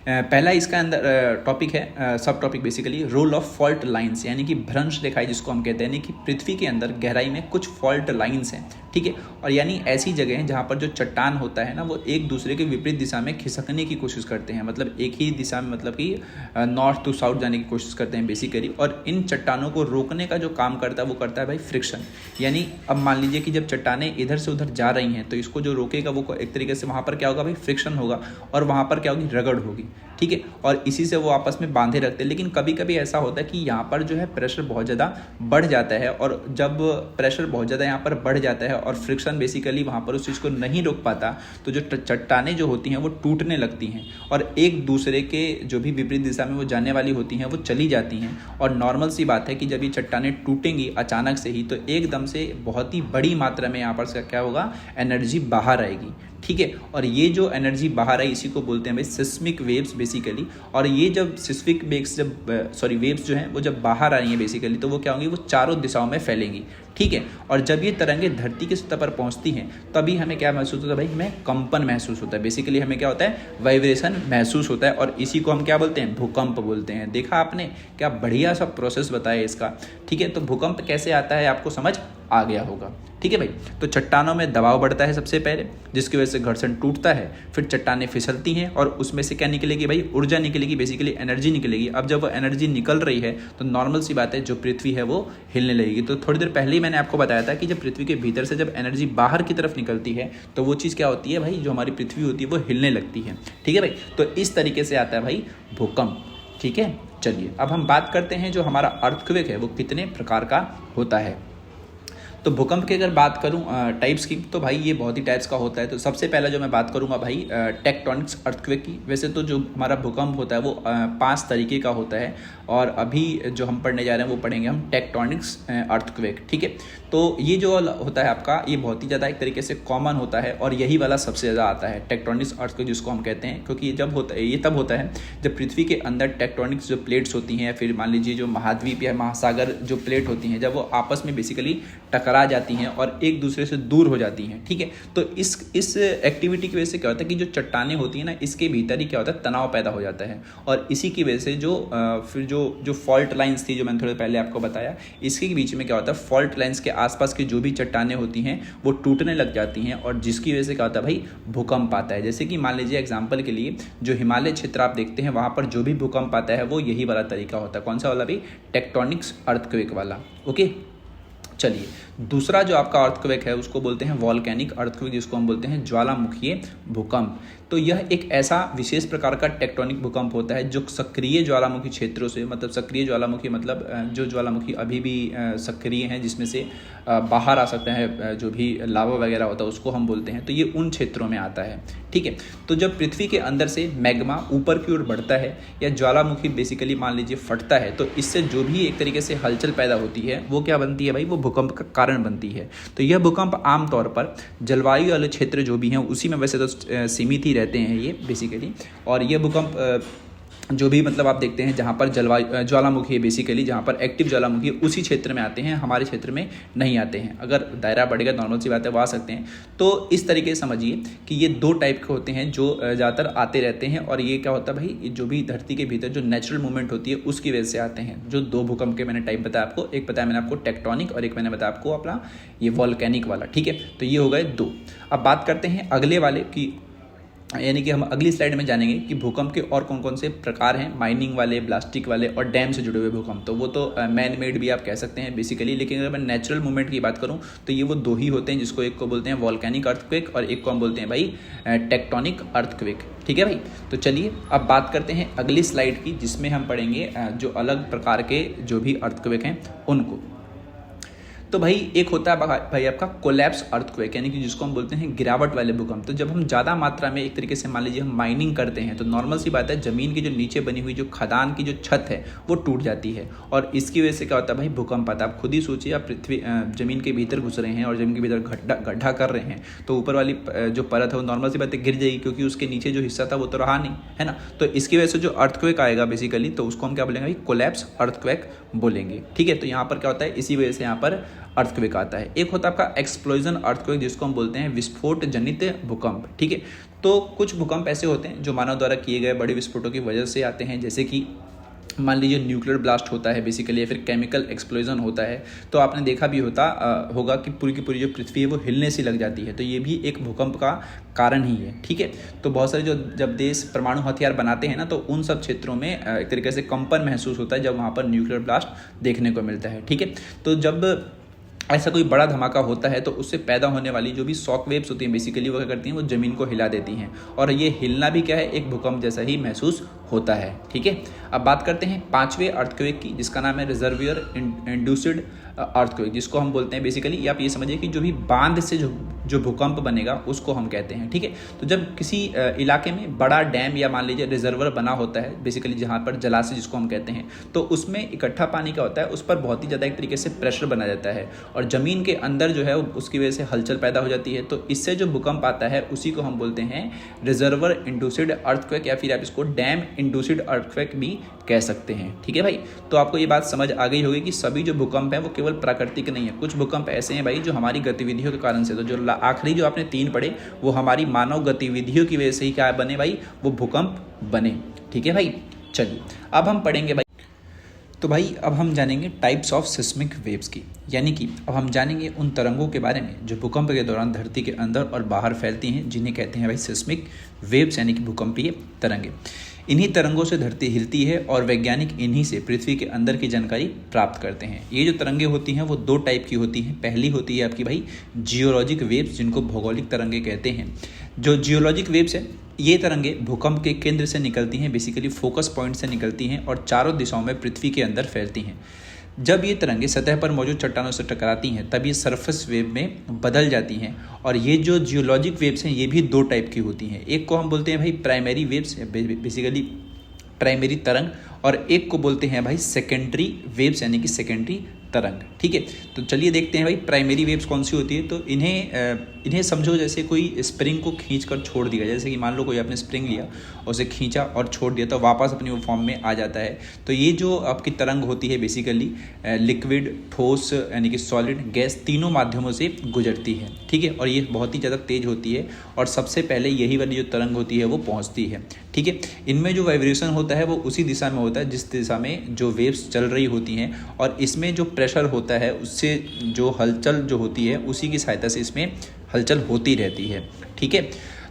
पहला इसका अंदर टॉपिक है, सब topic basically role of fault lines, यानी कि भ्रंश रेखाएं जिसको हम कहते हैं, यानी कि पृथ्वी के अंदर गहराई में कुछ फॉल्ट लाइंस हैं, ठीक है। और यानी ऐसी जगह हैं जहाँ पर जो चट्टान होता है ना वो एक दूसरे के विपरीत दिशा में खिसकने की कोशिश करते हैं, मतलब एक ही दिशा में, मतलब कि नॉर्थ टू साउथ जाने की कोशिश करते हैं बेसिकली। और इन चट्टानों को रोकने का जो काम करता है वो करता है भाई फ्रिक्शन। यानी अब मान लीजिए कि जब चट्टानें इधर से उधर जा रही हैं तो इसको जो रोकेगा वो एक तरीके से वहाँ पर क्या होगा भाई, फ्रिक्शन होगा, और वहाँ पर क्या होगी, रगड़ होगी, ठीक है। और इसी से वो आपस में बांधे रखते हैं। लेकिन कभी कभी ऐसा होता है कि यहाँ पर जो है प्रेशर बहुत ज़्यादा बढ़ जाता है, और जब प्रेशर बहुत ज़्यादा यहाँ पर बढ़ जाता है और फ्रिक्शन बेसिकली वहाँ पर उस चीज़ को नहीं रोक पाता तो जो चट्टानें जो होती हैं वो टूटने लगती हैं और एक दूसरे के जो भी विपरीत दिशा में वो जाने वाली होती हैं वो चली जाती हैं। और नॉर्मल सी बात है कि जब ये चट्टानें टूटेंगी अचानक से ही तो एकदम से बहुत ही बड़ी मात्रा में यहाँ पर क्या होगा, एनर्जी बाहर आएगी, ठीक है। और ये जो एनर्जी बाहर आई इसी को बोलते हैं भाई सिस्मिक वेव्स बेसिकली। और ये जब सिस्मिक वेव्स जो हैं वो जब बाहर आ रही हैं बेसिकली, तो वो क्या होंगी, वो चारों दिशाओं में फैलेंगी, ठीक है। और जब ये तरंगे धरती की सतह पर पहुंचती हैं तभी हमें क्या महसूस होता है भाई, हमें कंपन महसूस होता है, बेसिकली हमें क्या होता है, वाइब्रेशन महसूस होता है। और इसी को हम क्या बोलते हैं, भूकंप बोलते हैं। देखा आपने, क्या बढ़िया सा प्रोसेस बताया इसका, ठीक है। तो भूकंप कैसे आता है आपको समझ आ गया होगा, ठीक है भाई। तो चट्टानों में दबाव बढ़ता है सबसे पहले, जिसकी वजह से घर्षण टूटता है, फिर चट्टानें फिसलती हैं और उसमें से क्या निकलेगी भाई, ऊर्जा निकलेगी, बेसिकली एनर्जी निकलेगी। अब जब वो एनर्जी निकल रही है तो नॉर्मल सी बात है, जो पृथ्वी है वो हिलने लगेगी। तो थोड़ी देर पहले ही मैंने आपको बताया था कि जब पृथ्वी के भीतर से जब एनर्जी बाहर की तरफ निकलती है तो वो चीज़ क्या होती है भाई, जो हमारी पृथ्वी होती है वो हिलने लगती है, ठीक है भाई। तो इस तरीके से आता है भाई भूकंप, ठीक है। चलिए अब हम बात करते हैं जो हमारा अर्थक्वेक है वो कितने प्रकार का होता है। तो भूकंप की अगर बात करूं टाइप्स की, तो भाई ये बहुत ही टाइप्स का होता है। तो सबसे पहला जो मैं बात करूंगा भाई टेक्टोनिक्स अर्थक्वेक की। वैसे तो जो हमारा भूकंप होता है वो 5 तरीके का होता है, और अभी जो हम पढ़ने जा रहे हैं वो पढ़ेंगे हम टेक्टोनिक्स अर्थक्वेक, ठीक है। तो ये जो होता है आपका, ये बहुत ही ज़्यादा एक तरीके से कॉमन होता है, और यही वाला सबसे ज़्यादा आता है टेक्टोनिक्स अर्थक्वेक जिसको हम कहते हैं, क्योंकि जब होता है ये तब होता है जब पृथ्वी के अंदर टेक्टोनिक्स जो प्लेट्स होती हैं, या फिर मान लीजिए जो महाद्वीप या महासागर जो प्लेट होती हैं, जब वो आपस में बेसिकली टकरा जाती हैं और एक दूसरे से दूर हो जाती हैं, ठीक है। तो इस एक्टिविटी की वजह से क्या होता है कि जो चट्टानें होती हैं ना, इसके भीतर ही क्या होता है, तनाव पैदा हो जाता है। और इसी की वजह से फिर जो फॉल्ट लाइंस थी, जो मैंने थोड़े पहले आपको बताया, इसके बीच में क्या होता है, फॉल्ट लाइंस के आसपास की जो भी चट्टानें होती हैं वो टूटने लग जाती हैं, और जिसकी वजह से क्या होता है भाई, भूकंप आता है। जैसे कि मान लीजिए एग्जाम्पल के लिए जो हिमालय क्षेत्र आप देखते हैं, वहाँ पर जो भी भूकंप आता है वो यही वाला तरीका होता है। कौन सा वाला भाई, टेक्टोनिक्स अर्थक्वेक वाला, ओके। चलिए दूसरा जो आपका अर्थक्वेक है उसको बोलते हैं वॉल्केनिक अर्थक्वेक, जिसको हम बोलते हैं ज्वालामुखीय भूकंप। तो यह एक ऐसा विशेष प्रकार का टेक्टोनिक भूकंप होता है जो सक्रिय ज्वालामुखी क्षेत्रों से, मतलब सक्रिय ज्वालामुखी मतलब जो ज्वालामुखी अभी भी सक्रिय हैं, जिसमें से बाहर आ सकता है जो भी लावा वगैरह होता है, उसको हम बोलते हैं। तो ये उन क्षेत्रों में आता है, ठीक है। तो जब पृथ्वी के अंदर से मैग्मा ऊपर की ओर बढ़ता है या ज्वालामुखी बेसिकली मान लीजिए फटता है, तो इससे जो भी एक तरीके से हलचल पैदा होती है वो क्या बनती है भाई, वो भूकंप का कारण बनती है। तो यह भूकंप आमतौर पर जलवायु वाले क्षेत्र जो भी हैं उसी में वैसे तो सीमित ही रहते हैं ये बेसिकली। और ये भूकंप जो भी मतलब आप देखते हैं जहाँ पर ज्वालामुखी है बेसिकली, जहाँ पर एक्टिव ज्वालामुखी है उसी क्षेत्र में आते हैं, हमारे क्षेत्र में नहीं आते हैं। अगर दायरा बढ़ेगा नॉर्मल सी बात है वो आ सकते हैं। तो इस तरीके से समझिए कि ये 2 टाइप के होते हैं जो ज़्यादातर आते रहते हैं। और ये क्या होता है भाई, जो भी धरती के भीतर जो नेचुरल मूवमेंट होती है उसकी वजह से आते हैं। जो 2 भूकंप के मैंने टाइप बताया आपको, एक बताया मैंने आपको टेक्टोनिक और एक मैंने बताया आपको अपना ये वॉल्केनिक वाला, ठीक है। तो ये हो गए 2। अब बात करते हैं अगले वाले की, यानी कि हम अगली स्लाइड में जानेंगे कि भूकंप के और कौन कौन से प्रकार हैं, माइनिंग वाले, ब्लास्टिक वाले और डैम से जुड़े हुए भूकंप। तो वो तो मैन मेड भी आप कह सकते हैं बेसिकली, लेकिन अगर मैं नेचुरल मूवमेंट की बात करूं तो ये वो 2 ही होते हैं, जिसको एक को बोलते हैं वॉल्केनिक अर्थक्वेक और एक को हम बोलते हैं भाई टेक्टोनिक अर्थक्वेक, ठीक है भाई। तो चलिए अब बात करते हैं अगली स्लाइड की, जिसमें हम पढ़ेंगे जो अलग प्रकार के जो भी अर्थक्वेक हैं उनको। तो भाई एक होता है भाई आपका कोलैप्स अर्थक्वेक, यानी कि जिसको हम बोलते हैं गिरावट वाले भूकंप। तो जब हम ज़्यादा मात्रा में एक तरीके से मान लीजिए हम माइनिंग करते हैं, तो नॉर्मल सी बात है ज़मीन की जो नीचे बनी हुई जो खदान की जो छत है वो टूट जाती है, और इसकी वजह से क्या होता है भाई, भूकंप आता है। आप खुद ही सोचिए, आप पृथ्वी ज़मीन के भीतर घुस रहे हैं और ज़मीन के भीतर गड्ढा कर रहे हैं, तो ऊपर वाली जो परत है वो नॉर्मल सी बात है गिर जाएगी, क्योंकि उसके नीचे जो हिस्सा था वो तो रहा नहीं, है ना। तो इसकी वजह से जो अर्थक्वेक आएगा बेसिकली, तो उसको हम क्या बोलेंगे भाई, कोलैप्स अर्थक्वेक बोलेंगे, ठीक है। तो यहाँ पर क्या होता है, इसी वजह से यहाँ पर अर्थक्वेक आता है। एक होता है आपका एक्सप्लोजन अर्थक्वेक, जिसको हम बोलते हैं विस्फोट जनित भूकंप, ठीक है। तो कुछ भूकंप ऐसे होते हैं जो मानव द्वारा किए गए बड़े विस्फोटों की वजह से आते हैं, जैसे कि मान लीजिए न्यूक्लियर ब्लास्ट होता है बेसिकली, या फिर केमिकल एक्सप्लोजन होता है। तो आपने देखा भी होगा कि पूरी की पूरी जो पृथ्वी है वो हिलने सी लग जाती है, तो ये भी एक भूकंप का कारण ही है, ठीक है। तो बहुत सारे जब देश परमाणु हथियार बनाते हैं ना, तो उन सब क्षेत्रों में एक तरीके से कंपन महसूस होता है जब वहाँ पर न्यूक्लियर ब्लास्ट देखने को मिलता है, ठीक है। तो जब ऐसा कोई बड़ा धमाका होता है तो उससे पैदा होने वाली जो भी शॉक वेव्स होती हैं बेसिकली वो क्या करती हैं, वो ज़मीन को हिला देती हैं, और ये हिलना भी क्या है, एक भूकंप जैसा ही महसूस होता है। ठीक है, अब बात करते हैं पांचवें अर्थक्वेक की, जिसका नाम है रिजर्वियर इंड्यूस्ड अर्थक्वेक, जिसको हम बोलते हैं बेसिकली, या आप ये समझिए कि जो भी बांध से जो भूकंप बनेगा उसको हम कहते हैं। ठीक है, तो जब किसी इलाके में बड़ा डैम या मान लीजिए रिजर्वर बना होता है बेसिकली, जहाँ पर जलाशय जिसको हम कहते हैं, तो उसमें इकट्ठा पानी का होता है, उस पर बहुत ही ज़्यादा एक तरीके से प्रेशर बना जाता है और ज़मीन के अंदर जो है उसकी वजह से हलचल पैदा हो जाती है। तो इससे जो भूकंप आता है उसी को हम बोलते हैं रिजर्वर इंड्यूस्ड अर्थक्वेक, या फिर आप इसको डैम इंड्यूस्ड अर्थक्वेक भी कह सकते हैं। ठीक है भाई, तो आपको ये बात समझ आ गई होगी कि सभी जो भूकंप है वो केवल प्राकृतिक नहीं है, कुछ भूकंप ऐसे हैं भाई जो हमारी गतिविधियों के कारण से, तो जो आखिरी जो आपने 3 पढ़े वो हमारी मानव गतिविधियों की वजह से ही क्या बने भाई, वो भूकंप बने। ठीक है भाई, चलिए अब हम पढ़ेंगे भाई, तो भाई अब हम जानेंगे टाइप्स ऑफ सिस्मिक वेव्स की, यानी कि अब हम जानेंगे उन तरंगों के बारे में जो भूकंप के दौरान धरती के अंदर और बाहर फैलती हैं, जिन्हें कहते हैं भाई सिस्मिक वेव्स, यानी कि भूकंपीय तरंगे। इन्हीं तरंगों से धरती हिलती है और वैज्ञानिक इन्हीं से पृथ्वी के अंदर की जानकारी प्राप्त करते हैं। ये जो तरंगे होती हैं वो 2 टाइप की होती हैं। पहली होती है आपकी भाई जियोलॉजिक वेव्स, जिनको भौगोलिक तरंगे कहते हैं। जो जियोलॉजिक वेव्स है ये तरंगे भूकंप के केंद्र से निकलती हैं, बेसिकली फोकस पॉइंट से निकलती हैं और चारों दिशाओं में पृथ्वी के अंदर फैलती हैं। जब ये तरंगे सतह पर मौजूद चट्टानों से टकराती हैं तब ये सरफेस वेव में बदल जाती हैं। और ये जो जियोलॉजिक वेव्स हैं ये भी 2 टाइप की होती हैं। एक को हम बोलते हैं भाई प्राइमरी वेव्स, बेसिकली प्राइमरी तरंग, और एक को बोलते हैं भाई सेकेंडरी वेव्स, यानी कि सेकेंडरी तरंग। ठीक है, तो चलिए देखते हैं भाई प्राइमरी वेव्स कौन सी होती है। तो इन्हें समझो जैसे कोई स्प्रिंग को खींचकर छोड़ दिया, जैसे कि मान लो कोई आपने स्प्रिंग लिया और उसे खींचा और छोड़ दिया तो वापस अपनी वो फॉर्म में आ जाता है। तो ये जो आपकी तरंग होती है बेसिकली लिक्विड, ठोस यानी कि सॉलिड, गैस, तीनों माध्यमों से गुजरती है। ठीक है, और ये बहुत ही ज़्यादा तेज होती है और सबसे पहले यही वाली जो तरंग होती है वो पहुँचती है। ठीक है, इनमें जो वाइब्रेशन होता है वो उसी दिशा में होता है जिस दिशा में जो वेव्स चल रही होती हैं, और इसमें जो प्रेशर होता है उससे जो हलचल जो होती है उसी की सहायता से इसमें हलचल होती रहती है। ठीक है,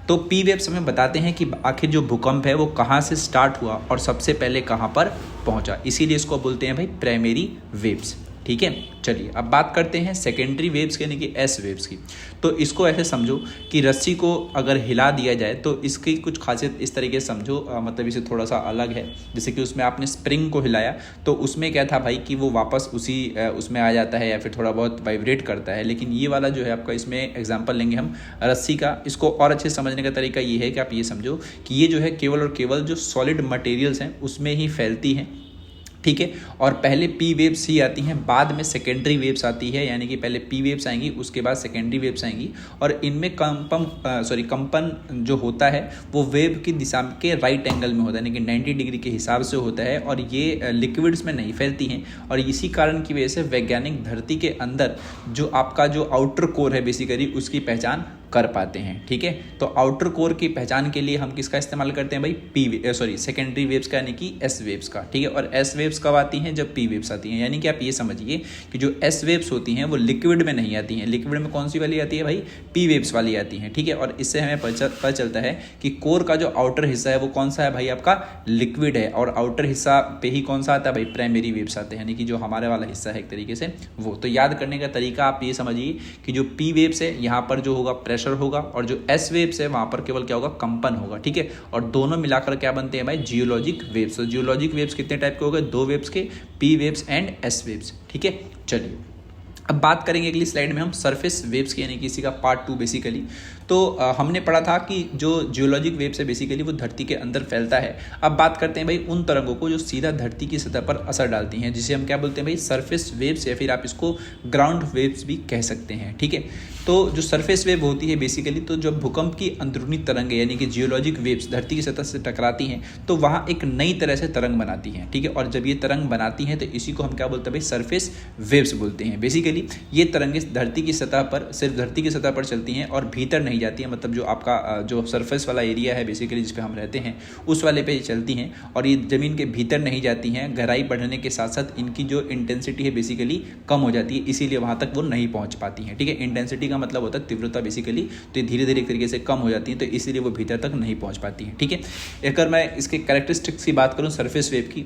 तो पी वेव्स हमें बताते हैं कि आखिर जो भूकंप है वो कहाँ से स्टार्ट हुआ और सबसे पहले कहाँ पर पहुँचा, इसीलिए इसको बोलते हैं भाई प्राइमरी वेव्स। ठीक है, चलिए अब बात करते हैं सेकेंडरी वेव्स यानी कि एस वेव्स की। तो इसको ऐसे समझो कि रस्सी को अगर हिला दिया जाए तो इसकी कुछ खासियत इस तरीके से समझो, मतलब इसे थोड़ा सा अलग है। जैसे कि उसमें आपने स्प्रिंग को हिलाया तो उसमें क्या था भाई कि वो वापस उसी उसमें आ जाता है या फिर थोड़ा बहुत वाइब्रेट करता है। लेकिन ये वाला जो है आपका, इसमें एग्जाम्पल लेंगे हम रस्सी का। इसको और अच्छे समझने का तरीका ये है कि आप ये समझो कि ये जो है केवल और केवल जो सॉलिड मटेरियल्स हैं उसमें ही फैलती हैं। ठीक है, और पहले पी वेव्स ही आती हैं, बाद में सेकेंडरी वेव्स आती है, यानी कि पहले पी वेव्स आएंगी उसके बाद सेकेंडरी वेव्स आएंगी। और इनमें कंपन जो होता है वो वेव की दिशा के राइट एंगल में होता है, यानी कि 90 डिग्री के हिसाब से होता है, और ये लिक्विड्स में नहीं फैलती हैं। और इसी कारण की वजह से वैज्ञानिक धरती के अंदर जो आपका जो आउटर कोर है बेसिकली उसकी पहचान कर पाते हैं। ठीक है, तो आउटर कोर की पहचान के लिए हम किसका इस्तेमाल करते हैं भाई सेकेंडरी वेव्स का, यानी कि एस वेव्स का। ठीक है, और एस वेव्स कब आती हैं, जब पी वेव्स आती हैं। यानी कि आप ये समझिए कि जो एस वेव्स होती हैं वो लिक्विड में नहीं आती हैं। लिक्विड में कौन सी वाली आती है भाई, पी वेव्स वाली आती हैं। ठीक है, और इससे हमें पता चलता है कि कोर का जो आउटर हिस्सा है वो कौन सा है भाई, आपका लिक्विड है, और आउटर हिस्सा पे ही कौन सा आता है भाई, प्राइमरी वेव्स आते हैं, यानी कि जो हमारे वाला हिस्सा है एक तरीके से वो। तो याद करने का तरीका आप ये समझिए कि जो पी वेव्स है यहाँ पर जो होगा प्रेशर होगा, और जो एस वेव्स है वहां पर केवल क्या होगा, कंपन होगा। ठीक है, और दोनों मिलाकर क्या बनते हैं भाई, जियोलॉजिक वेव्स। तो जियोलॉजिक वेव्स कितने टाइप के हो गए, 2 वेव्स के, P waves and S waves. ठीक है, चलिए अब बात करेंगे अगली स्लाइड में हम सरफेस वेव्स की, यानी कि इसी का पार्ट 2 बेसिकली। तो हमने पढ़ा था कि जो जियोलॉजिक वेव्स है बेसिकली वो धरती के अंदर फैलता है। अब बात करते हैं भाई उन तरंगों को जो सीधा धरती की सतह पर असर डालती हैं, जिसे हम क्या बोलते हैं भाई, सरफेस वेव्स, या फिर आप इसको ग्राउंड वेव्स भी कह सकते हैं। ठीक है, तो जो सरफेस वेव होती है बेसिकली, तो जब भूकंप की अंदरूनी तरंगें यानी कि जियोलॉजिक वेव्स धरती की सतह से टकराती हैं तो वहाँ एक नई तरह से तरंग बनाती हैं। ठीक है, और जब ये तरंग बनाती हैं तो इसी को हम क्या बोलते हैं भाई, सरफेस वेव्स बोलते हैं। बेसिकली ये तरंगें धरती की सतह पर, सिर्फ धरती की सतह पर चलती हैं और भीतर नहीं जाती हैं, मतलब जो आपका जो सरफेस वाला एरिया है बेसिकली जिस पे हम रहते हैं उस वाले पे चलती हैं, और ये ज़मीन के भीतर नहीं जाती हैं। गहराई बढ़ने के साथ साथ इनकी जो इंटेंसिटी है बेसिकली कम हो जाती है, इसीलिए वहाँ तक वो नहीं पहुँच पाती हैं। ठीक है, इंटेंसिटी का मतलब होता है तीव्रता बेसिकली, तो ये धीरे धीरे एक तरीके से कम हो जाती है, तो इसीलिए वो भीतर तक नहीं पहुँच पाती हैं। ठीक है, अगर मैं इसके कैरेक्टरिस्टिक्स की बात करूँ सरफेस वेव की,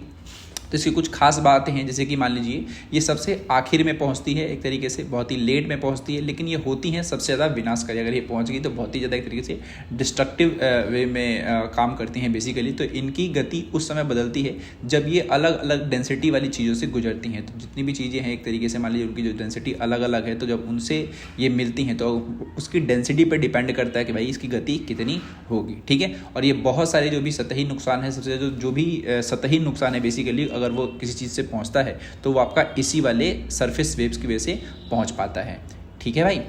तो इसकी कुछ खास बातें हैं, जैसे कि मान लीजिए ये सबसे आखिर में पहुंचती है, एक तरीके से बहुत ही लेट में पहुंचती है, लेकिन ये होती हैं सबसे ज़्यादा विनाशकारी। अगर ये पहुंच गई तो बहुत ही ज़्यादा एक तरीके से डिस्ट्रक्टिव वे में काम करती हैं बेसिकली। तो इनकी गति उस समय बदलती है जब ये अलग अलग डेंसिटी वाली चीज़ों से गुजरती हैं। तो जितनी भी चीज़ें हैं एक तरीके से मान लीजिए उनकी जो डेंसिटी अलग अलग है, तो जब उनसे ये मिलती हैं तो उसकी डेंसिटी पर डिपेंड करता है कि भाई इसकी गति कितनी होगी, ठीक है। और ये बहुत सारे जो भी सतही नुकसान है, सबसे जो भी सतही नुकसान है बेसिकली, अगर वो किसी चीज़ से पहुंचता है तो वो आपका इसी वाले सरफेस वेव्स की वजह से पहुंच पाता है, ठीक है भाई,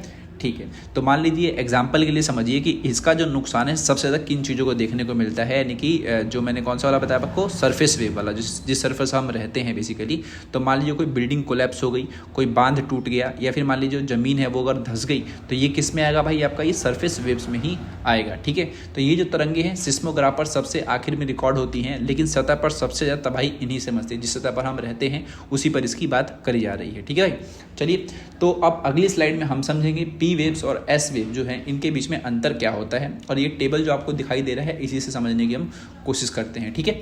ठीक है। तो मान लीजिए एग्जाम्पल के लिए समझिए कि इसका जो नुकसान है सबसे ज़्यादा किन चीज़ों को देखने को मिलता है, यानी कि जो मैंने कौन सा वाला बताया आपको, सरफेस वेव वाला, जिस सरफेस हम रहते हैं बेसिकली। तो मान लीजिए कोई बिल्डिंग कोलैप्स हो गई, कोई बांध टूट गया, या फिर मान लीजिए जो ज़मीन है वो अगर धंस गई, तो ये किस में आएगा भाई, आपका ये सरफेस वेव्स में ही आएगा, ठीक है। तो ये जो तरंगे हैं सिस्मोग्राफ पर सबसे आखिर में रिकॉर्ड होती हैं, लेकिन सतह पर सबसे ज़्यादा तबाही इन्हीं से मचती है। जिस सतह पर हम रहते हैं उसी पर इसकी बात करी जा रही है, ठीक है भाई। चलिए, तो अब अगली स्लाइड में हम समझेंगे पी वेव्स और एस वेव जो है इनके बीच में अंतर क्या होता है, और ये टेबल जो आपको दिखाई दे रहा है इसी से समझने की हम कोशिश करते हैं, ठीक है।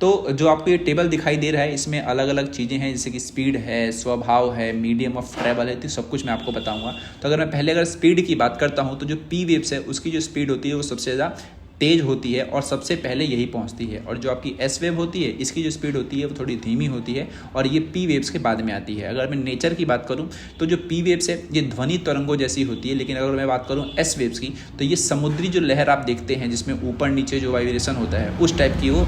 तो जो आपको ये टेबल दिखाई दे रहा है इसमें अलग अलग चीज़ें हैं, जैसे कि स्पीड है, स्वभाव है, मीडियम ऑफ ट्रैवल है, तो सब कुछ मैं आपको बताऊंगा। तो अगर मैं पहले अगर स्पीड की बात करता हूँ तो जो पी वेव्स है उसकी जो स्पीड होती है वो सबसे ज़्यादा तेज होती है और सबसे पहले यही पहुंचती है। और जो आपकी एस वेव होती है इसकी जो स्पीड होती है वो थोड़ी धीमी होती है और ये पी वेव्स के बाद में आती है। अगर मैं नेचर की बात करूं तो जो पी वेव्स है ये ध्वनि तरंगों जैसी होती है, लेकिन अगर मैं बात करूं एस वेव्स की तो ये समुद्री जो लहर आप देखते हैं जिसमें ऊपर नीचे जो वाइब्रेशन होता है उस टाइप की वो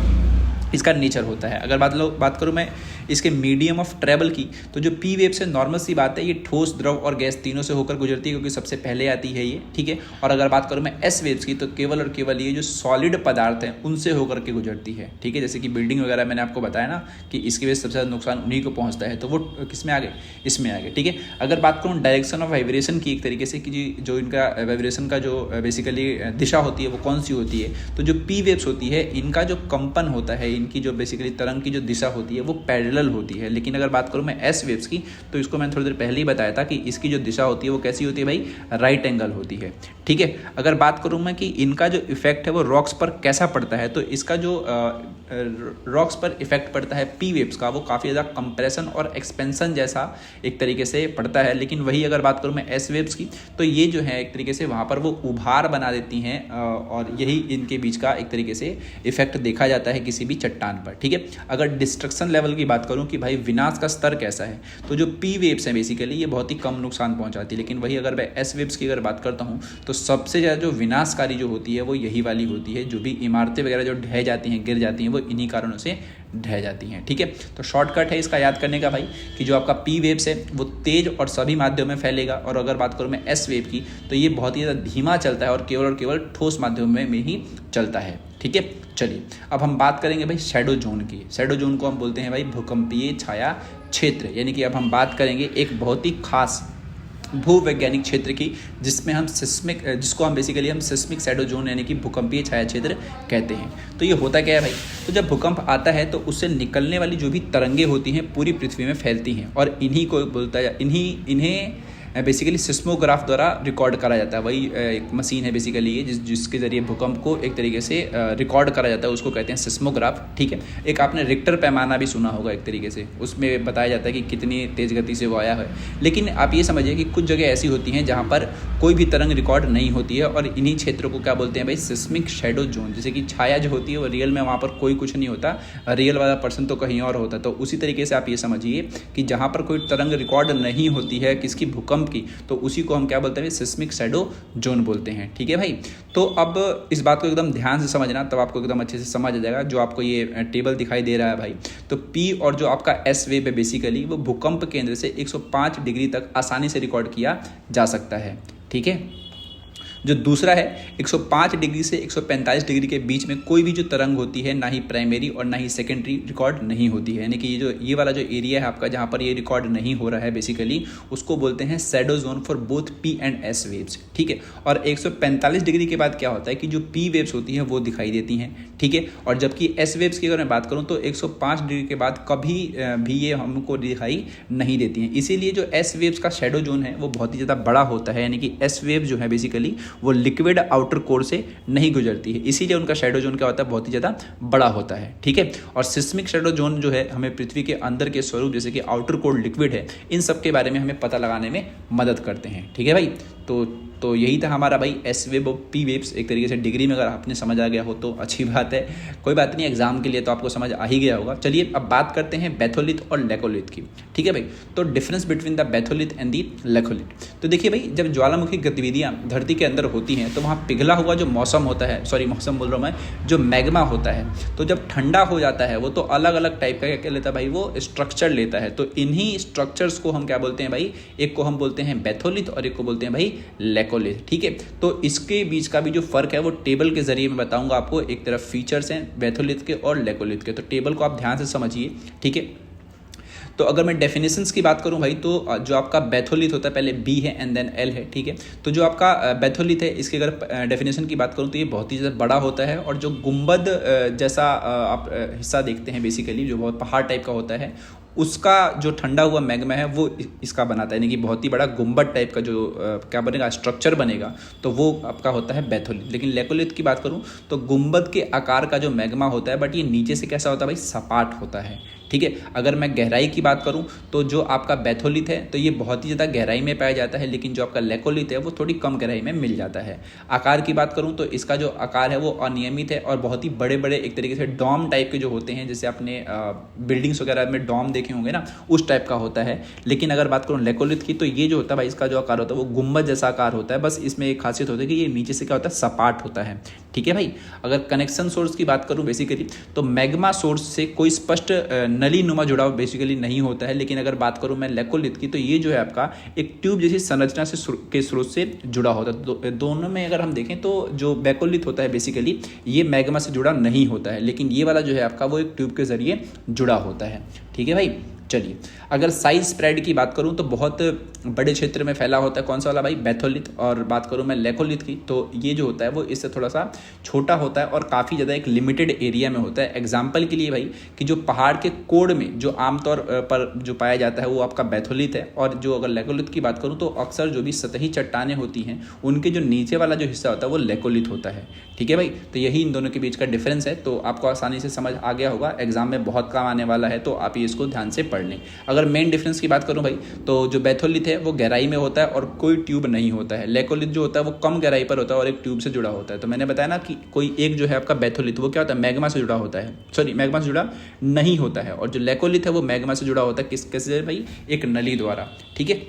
इसका नेचर होता है। अगर बात करूँ मैं इसके मीडियम ऑफ ट्रैवल की तो जो पी वेव से नॉर्मल सी बात है, ये ठोस, द्रव और गैस तीनों से होकर गुजरती है क्योंकि सबसे पहले आती है ये, ठीक है। और अगर बात करूँ मैं एस वेव्स की तो केवल और केवल ये जो सॉलिड पदार्थ हैं उनसे होकर के गुजरती है, ठीक है। जैसे कि बिल्डिंग वगैरह मैंने आपको बताया ना कि इसकी वजह से सबसे ज़्यादा नुकसान उन्हीं को पहुँचता है, तो वो किस में आ गए, इसमें आ गए, ठीक है। अगर बात करूँ डायरेक्शन ऑफ वाइब्रेशन की एक तरीके से कि जो इनका वाइब्रेशन का जो बेसिकली दिशा होती है वो कौन सी होती है, तो जो पी वेव्स होती है इनका जो कंपन होता है, इनकी जो बेसिकली तरंग की जो दिशा होती है वो पैरेलल होती है। लेकिन अगर बात करूं मैं एस वेव्स की तो इसको मैंने थोड़ी देर पहले ही बताया था कि इसकी जो दिशा होती है वो कैसी होती है भाई, राइट एंगल होती है, ठीक है। अगर बात करूं मैं कि इनका जो इफेक्ट है वो रॉक्स पर कैसा पड़ता है, तो इसका जो रॉक्स पर इफेक्ट पड़ता है पी वेव्स का वो काफ़ी ज़्यादा कंप्रेशन और एक्सपेंशन जैसा एक तरीके से पड़ता है। लेकिन वही अगर बात करूं मैं एस वेव्स की तो ये जो है एक तरीके से वहाँ पर वो उभार बना देती हैं और यही इनके बीच का एक तरीके से इफेक्ट देखा जाता है किसी भी चट्टान पर, ठीक है। अगर डिस्ट्रक्शन लेवल की बात करूं कि भाई विनाश का स्तर कैसा है, तो जो पी वेव्स हैं बेसिकली ये बहुत ही कम नुकसान पहुंचाती है। लेकिन वही अगर मैं एस वेव्स की अगर बात करता हूं तो सबसे ज़्यादा जो विनाशकारी जो होती है वो यही वाली होती है। जो भी इमारतें वगैरह जो ढह जाती हैं, गिर जाती हैं, वो इन्हीं कारणों से ढह जाती हैं, ठीक है। तो शॉर्टकट है इसका याद करने का भाई कि जो आपका पी वेव्स है वो तेज और सभी माध्यम में फैलेगा, और अगर बात करूँ मैं एस वेव की तो ये बहुत ही ज़्यादा धीमा चलता है और केवल ठोस माध्यम में ही चलता है, ठीक है। चलिए अब हम बात करेंगे भाई शैडो जोन की। शैडो जोन को हम बोलते हैं भाई भूकंपीय छाया क्षेत्र, यानी कि अब हम बात करेंगे एक बहुत ही खास भूवैज्ञानिक क्षेत्र की जिसमें हम जिसको हम बेसिकली सिस्मिक शैडो जोन यानी कि भूकंपीय छाया क्षेत्र कहते हैं। तो ये होता क्या है भाई, तो जब भूकंप आता है तो उससे निकलने वाली जो भी तरंगे होती हैं पूरी पृथ्वी में फैलती हैं और इन्हीं को बोलता है इन्हें बेसिकली सिस्मोग्राफ द्वारा रिकॉर्ड करा जाता है। वही एक मशीन है बेसिकली ये जिसके ज़रिए भूकंप को एक तरीके से रिकॉर्ड करा जाता है, उसको कहते हैं सिस्मोग्राफ, ठीक है। एक आपने रिक्टर पैमाना भी सुना होगा एक तरीके से, उसमें बताया जाता है कि कितनी तेज़ गति से वो आया है। लेकिन आप ये समझिए कि कुछ जगह ऐसी होती हैं जहाँ पर कोई भी तरंग रिकॉर्ड नहीं होती है और इन्हीं क्षेत्रों को क्या बोलते हैं भाई, सिस्मिक शैडो जोन। जैसे कि छाया जो होती है वो रियल में वहाँ पर कोई कुछ नहीं होता, रियल वाला पर्सन तो कहीं और होता है। तो उसी तरीके से आप ये समझिए कि जहाँ पर कोई तरंग रिकॉर्ड नहीं होती है किसकी, भूकंप की, तो उसी को हम क्या बोलते हैं, सिस्मिक शैडो जोन बोलते हैं, ठीक है भाई। तो अब इस बात को एकदम ध्यान से समझना, तब आपको एकदम अच्छे से समझ आ जाएगा। जो आपको ये टेबल दिखाई दे रहा है भाई, तो पी और जो आपका एस वेव है बेसिकली वो भूकंप केंद्र से 105 डिग्री तक आसानी से रिकॉर्ड किया जा सकता है, ठीक है। जो दूसरा है 105 डिग्री से 145 डिग्री के बीच में कोई भी जो तरंग होती है ना ही प्राइमरी और ना ही सेकेंडरी रिकॉर्ड नहीं होती है, यानी कि ये वाला जो एरिया है आपका जहाँ पर ये रिकॉर्ड नहीं हो रहा है बेसिकली उसको बोलते हैं shadow zone for both P and S waves, ठीक है। और 145 डिग्री के बाद क्या होता है कि जो पी वेव्स होती हैं वो दिखाई देती हैं, ठीक है। और जबकि एस वेव्स की अगर मैं बात करूं तो 105 डिग्री के बाद कभी भी ये हमको दिखाई नहीं देती हैं। इसीलिए जो एस वेव्स का शेडो जोन है वो बहुत ही ज़्यादा बड़ा होता है, यानी कि एस वेव जो है बेसिकली वो लिक्विड आउटर कोर से नहीं गुजरती है, इसीलिए उनका शेडो जोन क्या होता है, बहुत ही ज़्यादा बड़ा होता है, ठीक है। और सिस्मिक शेडो जोन जो है हमें पृथ्वी के अंदर के स्वरूप जैसे कि आउटर कोर लिक्विड है, इन सब के बारे में हमें पता लगाने में मदद करते हैं, ठीक है भाई। तो यही था हमारा भाई एस वेव और पी वेव्स। एक तरीके से डिग्री में अगर आपने समझ आ गया हो तो अच्छी बात है, कोई बात नहीं, एग्जाम के लिए तो आपको समझ आ ही गया होगा। चलिए अब बात करते हैं बैथोलिथ और लेकोलिथ की, ठीक है भाई। तो difference between the batholith and the laccolith. तो देखिए भाई, जब ज्वालामुखी गतिविधियाँ धरती के अंदर होती हैं तो वहाँ पिघला हुआ जो मौसम होता है, मौसम बोल रहा हूँ मैं, जो मैग्मा होता है, तो जब ठंडा हो जाता है वो तो अलग अलग टाइप का क्या लेता है भाई, वो स्ट्रक्चर लेता है। तो इन्हीं स्ट्रक्चर्स को हम क्या बोलते हैं भाई, एक को हम बोलते हैं बैथोलिथ और एक को बोलते हैं भाई लेकोलिथ, ठीक है। तो इसके बीच का भी जो फर्क है वो टेबल के जरिए मैं बताऊंगा आपको। एक तरफ फीचर्स हैं बैथोलिथ के और लेकोलिथ के, तो टेबल को आप ध्यान से समझिए, ठीक है। तो अगर मैं डेफिनेशंस की बात करूं भाई, तो जो आपका बैथोलिथ होता है पहले बी है एंड देन एल है, ठीक है। तो जो आपका बैथोलिथ है, इसकी अगर डेफिनेशन की बात करूं तो ये बहुत ही ज़्यादा बड़ा होता है और जो गुंबद जैसा आप हिस्सा देखते हैं बेसिकली, जो बहुत पहाड़ टाइप का होता है, उसका जो ठंडा हुआ मैग्मा है वो इसका बनाता है, यानी कि बहुत ही बड़ा गुंबद टाइप का जो क्या बनेगा, स्ट्रक्चर बनेगा, तो वो आपका होता है बैथोलिथ। लेकिन लेकोलिथ की बात करूं तो गुंबद के आकार का जो मैग्मा होता है, बट ये नीचे से कैसा होता है भाई, सपाट होता है, ठीक है। अगर मैं गहराई की बात करूं तो जो आपका बैथोलिथ है तो ये बहुत ही ज़्यादा गहराई में पाया जाता है, लेकिन जो आपका लेकोलिथ है वो थोड़ी कम गहराई में मिल जाता है। आकार की बात करूं तो इसका जो आकार है वो अनियमित है और बहुत ही बड़े बड़े एक तरीके से डॉम टाइप के जो होते हैं, जैसे आपने बिल्डिंग्स वगैरह में डॉम देखे होंगे ना, उस टाइप का होता है। लेकिन अगर बात करूँ लेकोलिथ की तो ये जो होता है भाई, इसका जो आकार होता है वो गुंबद जैसा आकार होता है, बस इसमें एक खासियत होती है कि ये नीचे से क्या होता है, सपाट होता है, ठीक है भाई। अगर कनेक्शन सोर्स की बात करूँ बेसिकली तो मैग्मा सोर्स से कोई स्पष्ट नली नुमा जुड़ाव बेसिकली नहीं होता है। लेकिन अगर बात करूं मैं लेकोलिथ की तो ये जो है आपका एक ट्यूब जैसी संरचना से के स्रोत से जुड़ा होता है। तो दोनों में अगर हम देखें तो जो बैकोलिथ होता है बेसिकली ये मैग्मा से जुड़ा नहीं होता है, लेकिन ये वाला जो है आपका वो एक ट्यूब के जरिए जुड़ा होता है, ठीक है भाई। चलिए अगर साइज स्प्रेड की बात करूं तो बहुत बड़े क्षेत्र में फैला होता है, कौन सा वाला भाई, बैथोलिथ। और बात करूं मैं लेकोलिथ की तो ये जो होता है वो इससे थोड़ा सा छोटा होता है और काफ़ी ज़्यादा एक लिमिटेड एरिया में होता है। एग्जाम्पल के लिए भाई कि जो पहाड़ के कोड में जो आमतौर पर जो पाया जाता है वो आपका बैथोलिथ है, और जो अगर लेकोलिथ की बात करूँ तो अक्सर जो भी सतही चट्टानें होती हैं उनके जो नीचे वाला जो हिस्सा होता है वो लेकोलिथ होता है, ठीक है भाई। तो यही इन दोनों के बीच का डिफरेंस है, तो आपको आसानी से समझ आ गया होगा, एग्जाम में बहुत काम आने वाला है, तो आप ये इसको ध्यान से पढ़ लें। अगर मेन डिफरेंस की बात करूं भाई तो जो बैथोलिथ है वो गहराई में होता है और कोई ट्यूब नहीं होता है। लेकोलिथ जो होता है वो कम गहराई पर होता है और एक ट्यूब से जुड़ा होता है। तो मैंने बताया ना कि कोई एक जो है आपका बैथोलिथ वो क्या होता है, मैग्मा से जुड़ा होता है, मैग्मा से जुड़ा नहीं होता है। और जो लेकोलिथ है वो मैग्मा से जुड़ा होता है, कैसे भाई, एक नली द्वारा, ठीक है।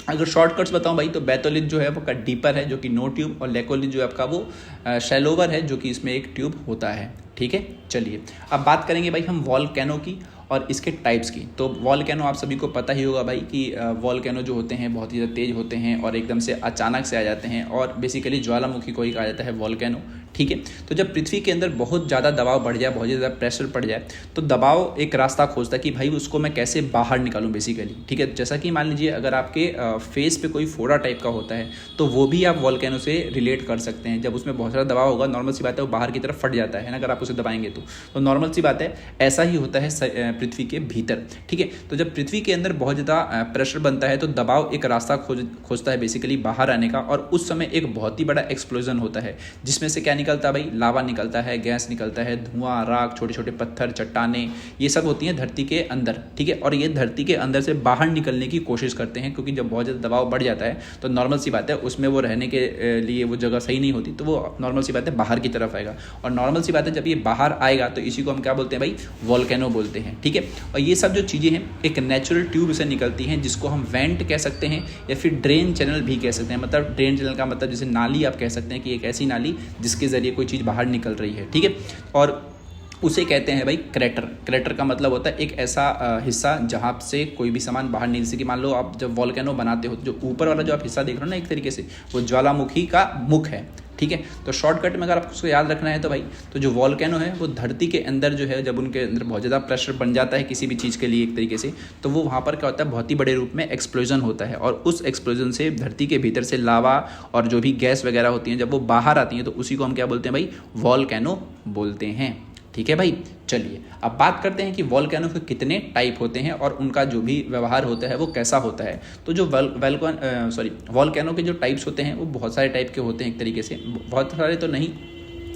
अगर शॉर्टकट्स बताऊं भाई तो बैथोलिथ जो है वो का डीपर है जो कि नो ट्यूब, और लेकोलिथ जो है आपका वो शैलोवर है जो कि इसमें एक ट्यूब होता है, ठीक है। चलिए अब बात करेंगे भाई हम वॉल्केनो की और इसके टाइप्स की। तो वॉल्केनो आप सभी को पता ही होगा भाई कि वॉल्केनो जो होते हैं बहुत ही ज़्यादा तेज़ होते हैं और एकदम से अचानक से आ जाते हैं, और बेसिकली ज्वालामुखी को ही कहा जाता है वॉल्केनो, ठीक है। तो जब पृथ्वी के अंदर बहुत ज़्यादा दबाव बढ़ जाए, बहुत ज़्यादा प्रेशर पड़ जाए, तो दबाव एक रास्ता खोजता है कि भाई उसको मैं कैसे बाहर निकालूं बेसिकली, ठीक है। जैसा कि मान लीजिए अगर आपके फेस पे कोई फोड़ा टाइप का होता है तो वो भी आप वॉल्केनो से रिलेट कर सकते हैं। जब उसमें बहुत सारा दबाव होगा, नॉर्मल सी बात है वो बाहर की तरफ फट जाता है ना, अगर आप उसे दबाएंगे तो नॉर्मल सी बात है ऐसा ही होता है पृथ्वी के भीतर, ठीक है। तो जब पृथ्वी के अंदर बहुत ज़्यादा प्रेशर बनता है तो दबाव एक रास्ता खोजता है बेसिकली बाहर आने का, और उस समय एक बहुत ही बड़ा एक्सप्लोजन होता है जिसमें से क्या निकलता है भाई, लावा निकलता है, गैस निकलता है, धुआं, राख, छोटे छोटे पत्थर, चट्टानें, ये सब होती हैं धरती के अंदर, ठीक है। और ये धरती के अंदर से बाहर निकलने की कोशिश करते हैं, क्योंकि जब बहुत ज़्यादा दबाव बढ़ जाता है तो नॉर्मल सी बात है उसमें वो रहने के लिए वो जगह सही नहीं होती, तो वो नॉर्मल सी बात है बाहर की तरफ आएगा। और नॉर्मल सी बात है जब ये बाहर आएगा तो इसी को हम क्या बोलते हैं भाई, वॉल्केनो बोलते हैं, ठीक है। और ये सब जो चीज़ें हैं एक नेचुरल ट्यूब से निकलती हैं जिसको हम वेंट कह सकते हैं या फिर ड्रेन चैनल भी कह सकते हैं। मतलब ड्रेन चैनल का मतलब जैसे नाली आप कह सकते हैं कि एक ऐसी नाली जिसके ज़रिए कोई चीज़ बाहर निकल रही है, ठीक है। और उसे कहते हैं भाई क्रेटर। क्रेटर का मतलब होता है एक ऐसा हिस्सा जहाँ से कोई भी सामान बाहर नहीं, जैसे कि मान लो आप जब वॉल्केनो बनाते हो जो ऊपर वाला जो आप हिस्सा देख रहे हो ना, एक तरीके से वो ज्वालामुखी का मुख है, ठीक है। तो शॉर्टकट में अगर आपको उसको याद रखना है तो भाई, तो जो वॉल्केनो है वो धरती के अंदर जो है, जब उनके अंदर बहुत ज़्यादा प्रेशर बन जाता है किसी भी चीज़ के लिए एक तरीके से, तो वो वहाँ पर क्या होता है, बहुत ही बड़े रूप में एक्सप्लोजन होता है, और उस एक्सप्लोजन से धरती के भीतर से लावा और जो भी गैस वगैरह होती हैं जब वो बाहर आती हैं तो उसी को हम क्या बोलते हैं भाई, वॉल्केनो बोलते हैं। ठीक है भाई। चलिए अब बात करते हैं कि वॉल्केनो के कितने टाइप होते हैं और उनका जो भी व्यवहार होता है वो कैसा होता है। तो जो वॉल्केनो के जो टाइप्स होते हैं वो बहुत सारे टाइप के होते हैं एक तरीके से, बहुत सारे तो नहीं,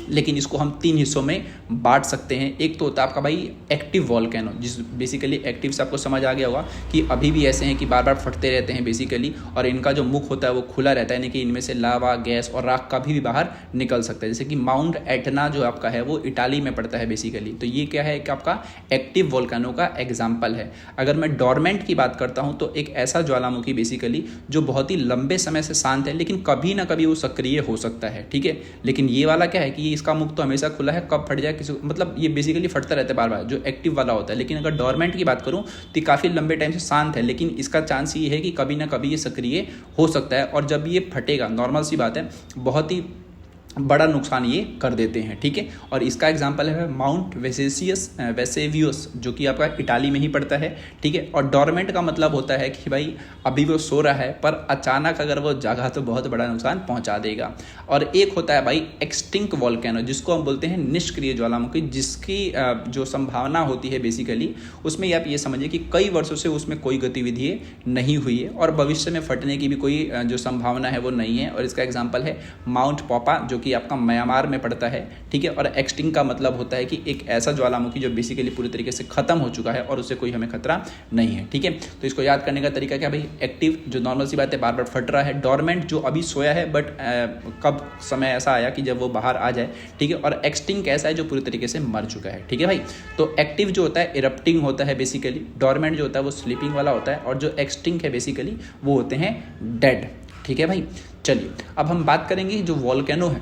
लेकिन इसको हम 3 हिस्सों में बांट सकते हैं। एक तो होता है आपका भाई एक्टिव वॉल्केनो, जिस बेसिकली एक्टिव से आपको समझ आ गया होगा कि अभी भी ऐसे हैं कि बार बार फटते रहते हैं बेसिकली, और इनका जो मुख होता है वो खुला रहता है, यानी कि इनमें से लावा, गैस और राख कभी भी बाहर निकल सकता है। जैसे कि माउंट एटना जो आपका है वो इटाली में पड़ता है बेसिकली, तो ये क्या है कि आपका एक्टिव वॉल्केनो का एग्जाम्पल है। अगर मैं डॉर्मेंट की बात करता हूँ तो एक ऐसा ज्वालामुखी बेसिकली जो बहुत ही लंबे समय से शांत है, लेकिन कभी ना कभी वो सक्रिय हो सकता है। ठीक है, लेकिन ये वाला क्या है कि इसका मुख तो हमेशा खुला है, कब फट जाए किसी, मतलब ये बेसिकली फटता रहता है बार बार, जो एक्टिव वाला होता है। लेकिन अगर डॉर्मेंट की बात करूं तो काफ़ी लंबे टाइम से शांत है, लेकिन इसका चांस ये है कि कभी ना कभी ये सक्रिय हो सकता है, और जब ये फटेगा, नॉर्मल सी बात है, बहुत ही बड़ा नुकसान ये कर देते हैं। ठीक है, और इसका एग्जांपल है माउंट वेसेवियस जो कि आपका इटाली में ही पड़ता है। ठीक है, और डॉर्मेंट का मतलब होता है कि भाई अभी वो सो रहा है पर अचानक अगर वो जागा तो बहुत बड़ा नुकसान पहुंचा देगा। और एक होता है भाई एक्सटिंक्ट वॉल्केनो, जिसको हम बोलते हैं निष्क्रिय ज्वालामुखी, जिसकी जो संभावना होती है बेसिकली उसमें आप ये समझिए कि कई वर्षों से उसमें कोई गतिविधि नहीं हुई है और भविष्य में फटने की भी कोई जो संभावना है वो नहीं है। और इसका एग्जाम्पल है माउंट पोपा जो कि आपका म्यांमार में पड़ता है। ठीक है, और एक्सटिंक्ट का मतलब होता है कि एक ऐसा ज्वालामुखी जो बेसिकली पूरी तरीके से खत्म हो चुका है और उससे कोई हमें खतरा नहीं है। ठीक है, तो इसको याद करने का तरीका क्या भाई, एक्टिव जो नॉर्मल सी बात है बार बार फट रहा है, डॉर्मेंट जो अभी सोया है बट कब समय ऐसा आया कि जब वो बाहर आ जाए। ठीक है, और एक्सटिंक्ट ऐसा है जो पूरी तरीके से मर चुका है। ठीक है भाई, तो एक्टिव जो होता है इरप्टिंग होता है बेसिकली, डॉर्मेंट जो होता है वो स्लीपिंग वाला होता है, और जो एक्सटिंक्ट है बेसिकली वो होते हैं डेड। ठीक है भाई, चलिए अब हम बात करेंगे जो वॉल्केनो है,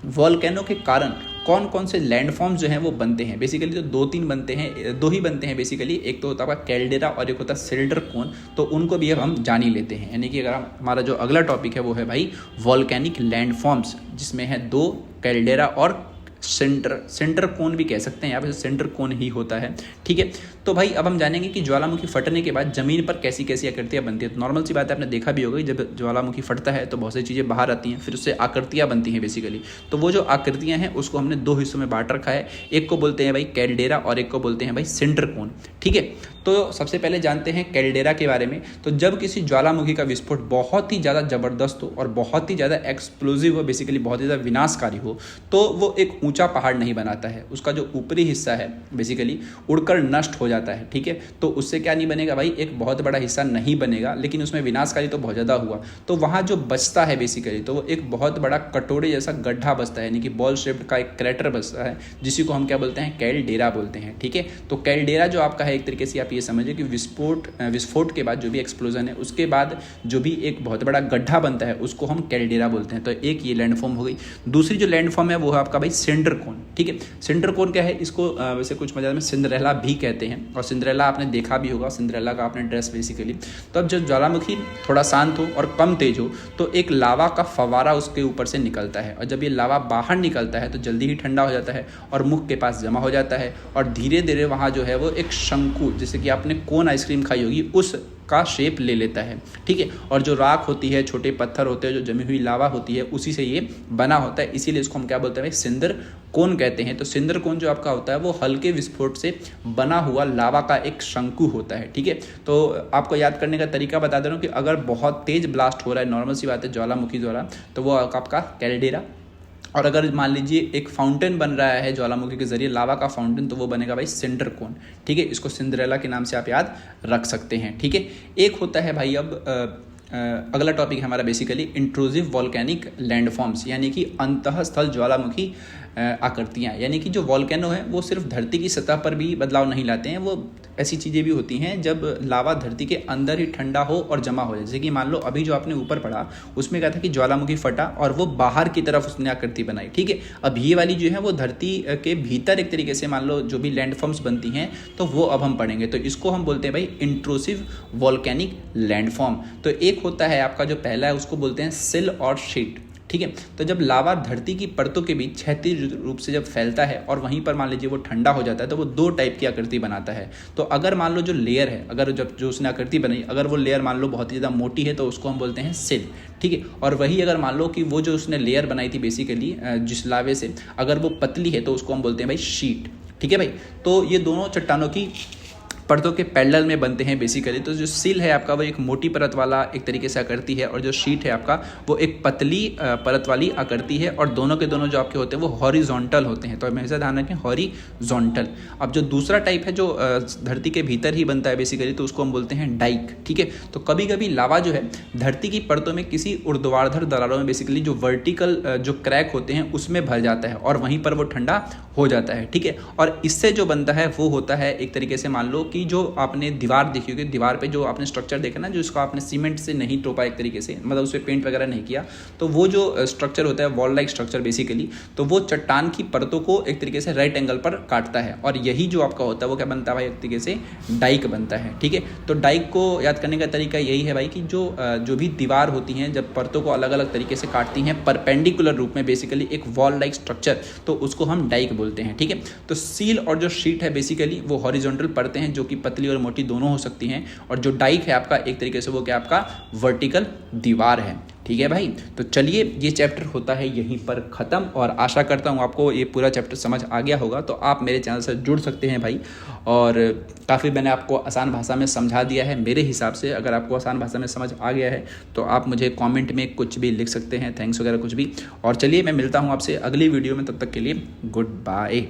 वॉल्केनो के कारण कौन कौन से लैंडफॉर्म्स जो हैं वो बनते हैं। बेसिकली तो दो ही बनते हैं बेसिकली, एक तो होता है कैल्डेरा और एक होता है सिल्डर कोन, तो उनको भी अब हम जान ही लेते हैं। यानी कि अगर हमारा जो अगला टॉपिक है वो है भाई वॉल्केनिक लैंडफॉर्म्स, जिसमें है 2 कैल्डेरा और सेंटर कोन भी कह सकते हैं, यहाँ पे सेंटर कोन ही होता है। ठीक है, तो भाई अब हम जानेंगे कि ज्वालामुखी फटने के बाद जमीन पर कैसी कैसी आकृतियाँ बनती है। तो नॉर्मल सी बात है, आपने देखा भी होगा जब ज्वालामुखी फटता है तो बहुत सी चीज़ें बाहर आती हैं, फिर उससे आकृतियाँ बनती हैं बेसिकली। तो वो जो आकृतियाँ हैं उसको हमने 2 हिस्सों में बांट रखा है, एक को बोलते हैं भाई कैल्डेरा और एक को बोलते हैं भाई सेंटर कोन। ठीक है, तो सबसे पहले जानते हैं कैल्डेरा के बारे में। तो जब किसी ज्वालामुखी का विस्फोट बहुत ही ज़्यादा ज़बरदस्त हो और बहुत ही ज़्यादा एक्सप्लोजिव हो, बेसिकली बहुत ही ज़्यादा विनाशकारी हो, तो वो एक ऊंचा पहाड़ नहीं बनाता है, उसका जो ऊपरी हिस्सा है बेसिकली उड़कर नष्ट हो जाता है। ठीक है, तो उससे क्या नहीं बनेगा भाई, एक बहुत बड़ा हिस्सा नहीं बनेगा, लेकिन उसमें विनाशकारी तो बहुत ज़्यादा हुआ, तो वहाँ जो बचता है बेसिकली तो वो एक बहुत बड़ा कटोरे जैसा गड्ढा बचता है, यानी कि बॉल शेप्ड का एक क्रैटर बचता है, जिसी को हम क्या बोलते हैं, कैल्डेरा बोलते हैं। ठीक है, तो कैल्डेरा जो आपका है एक तरीके से आप ये समझिए कि विस्फोट के बाद जो भी एक्सप्लोजन है उसके बाद जो भी एक बहुत बड़ा गड्ढा बनता है उसको हम कैल्डेरा बोलते हैं। तो एक ये लैंडफॉर्म हो गई। दूसरी जो लैंडफॉर्म है वो है आपका भाई सेंटर कोन। ठीक है, सेंटर कोन क्या है, इसको वैसे कुछ मजा में सिंड्रेला भी कहते हैं, और सिंड्रेला आपने देखा भी होगा, सिंड्रेला का आपने ड्रेस बेसिकली। तो अब जब ज्वालामुखी थोड़ा शांत हो और कम तेज हो तो एक लावा का फवारा उसके ऊपर से निकलता है, और जब ये लावा बाहर निकलता है तो जल्दी ही ठंडा हो जाता है और मुख के पास जमा हो जाता है, और धीरे धीरे वहाँ जो है वो एक शंकु, जैसे कि आपने कोन आइसक्रीम खाई होगी उस का शेप ले लेता है। ठीक है, और जो राख होती है, छोटे पत्थर होते हैं, जो जमी हुई लावा होती है, उसी से ये बना होता है, इसीलिए इसको हम क्या बोलते हैं, सिंदर कोन कहते हैं। तो सिंदर कोन जो आपका होता है वो हल्के विस्फोट से बना हुआ लावा का एक शंकु होता है। ठीक है, तो आपको याद करने का तरीका बता दे रहा हूँ कि अगर बहुत तेज ब्लास्ट हो रहा है, नॉर्मल सी बात है, ज्वालामुखी द्वारा, तो वो आपका कैल्डेरा, और अगर मान लीजिए एक फाउंटेन बन रहा है ज्वालामुखी के जरिए, लावा का फाउंटेन, तो वो बनेगा भाई सेंटर कोन। ठीक है, इसको सिंड्रेला के नाम से आप याद रख सकते हैं। ठीक है, एक होता है भाई अब अगला टॉपिक है हमारा बेसिकली इंट्रूसिव वॉल्केनिक लैंडफॉर्म्स, यानी कि अंतःस्थल ज्वालामुखी आकृतियाँ। यानी कि जो वॉल्केनो है वो सिर्फ धरती की सतह पर भी बदलाव नहीं लाते हैं, वो ऐसी चीज़ें भी होती हैं जब लावा धरती के अंदर ही ठंडा हो और जमा हो जाए। जैसे कि मान लो अभी जो आपने ऊपर पढ़ा उसमें क्या था कि ज्वालामुखी फटा और वो बाहर की तरफ उसने आकृति बनाई। ठीक है, अब ये वाली जो है वो धरती के भीतर एक तरीके से मान लो जो भी लैंडफॉर्म्स बनती हैं तो वो अब हम पढ़ेंगे। तो इसको हम बोलते हैं भाई इंट्रूसिव वॉल्केनिक लैंडफॉर्म। तो एक होता है आपका जो पहला है उसको बोलते हैं सिल और शीट। ठीक है। तो जब लावा धरती की परतों के बीच क्षैतिज रूप से जब फैलता है और वहीं पर मान लीजिए वो ठंडा हो जाता है तो वो दो टाइप की आकृति बनाता है। तो अगर मान लो जो लेयर है, अगर जब जो उसने आकृति बनाई, अगर वो लेयर मान लो बहुत ही ज़्यादा मोटी है तो उसको हम बोलते हैं सिल, ठीक है। और वही अगर मान लो कि वो जो उसने लेयर बनाई थी बेसिकली जिस लावे से, अगर वो पतली है तो उसको हम बोलते हैं भाई शीट, ठीक है भाई। तो ये दोनों चट्टानों की परतों के पैरेलल में बनते हैं बेसिकली। तो जो सिल है आपका वो एक मोटी परत वाला एक तरीके से आकृति है, और जो शीट है आपका वो एक पतली परत वाली आकृति है, और दोनों के दोनों जो आपके होते हैं वो हॉरिजॉन्टल होते हैं। तो हमेशा ध्यान रखें हॉरिजॉन्टल। अब जो दूसरा टाइप है जो धरती के भीतर ही बनता है बेसिकली, तो उसको हम बोलते हैं डाइक, ठीक है। तो कभी कभी लावा जो है धरती की परतों में किसी ऊर्ध्वाधर दरारों में बेसिकली जो वर्टिकल जो क्रैक होते हैं उसमें भर जाता है और वहीं पर वो ठंडा हो जाता है, ठीक है। और इससे जो बनता है वो होता है एक तरीके से मान लो कि जो आपने दीवार देखी होगी, दीवार पे जो आपने स्ट्रक्चर देखा ना, जो इसको आपने सीमेंट से नहीं टोपा एक तरीके से, मतलब उस पर पेंट वगैरह नहीं किया, तो वो जो स्ट्रक्चर होता है वॉल लाइक स्ट्रक्चर बेसिकली, तो वो चट्टान की परतों को एक तरीके से राइट एंगल पर काटता है, और यही जो आपका होता है वो क्या बनता है भाई, एक तरीके से डाइक बनता है, ठीक है। तो डाइक को याद करने का तरीका यही है भाई कि जो भी दीवार होती हैं जब परतों को अलग अलग तरीके से काटती हैं परपेंडिकुलर रूप में बेसिकली एक वॉल लाइक स्ट्रक्चर, तो उसको हम डाइक बोलते हैं, ठीक है। तो सील और जो शीट है बेसिकली वो हॉरिजॉन्टल परतें हैं जो कि पतली और मोटी दोनों हो सकती हैं, और जो डाइक है आपका एक तरीके से वो क्या आपका वर्टिकल दीवार है, ठीक है भाई। तो चलिए ये चैप्टर होता है यहीं पर ख़त्म, और आशा करता हूँ आपको ये पूरा चैप्टर समझ आ गया होगा। तो आप मेरे चैनल से जुड़ सकते हैं भाई, और काफ़ी मैंने आपको आसान भाषा में समझा दिया है मेरे हिसाब से। अगर आपको आसान भाषा में समझ आ गया है तो आप मुझे कमेंट में कुछ भी लिख सकते हैं, थैंक्स वगैरह कुछ भी। और चलिए मैं मिलता हूँ आपसे अगली वीडियो में, तब तक के लिए गुड बाय।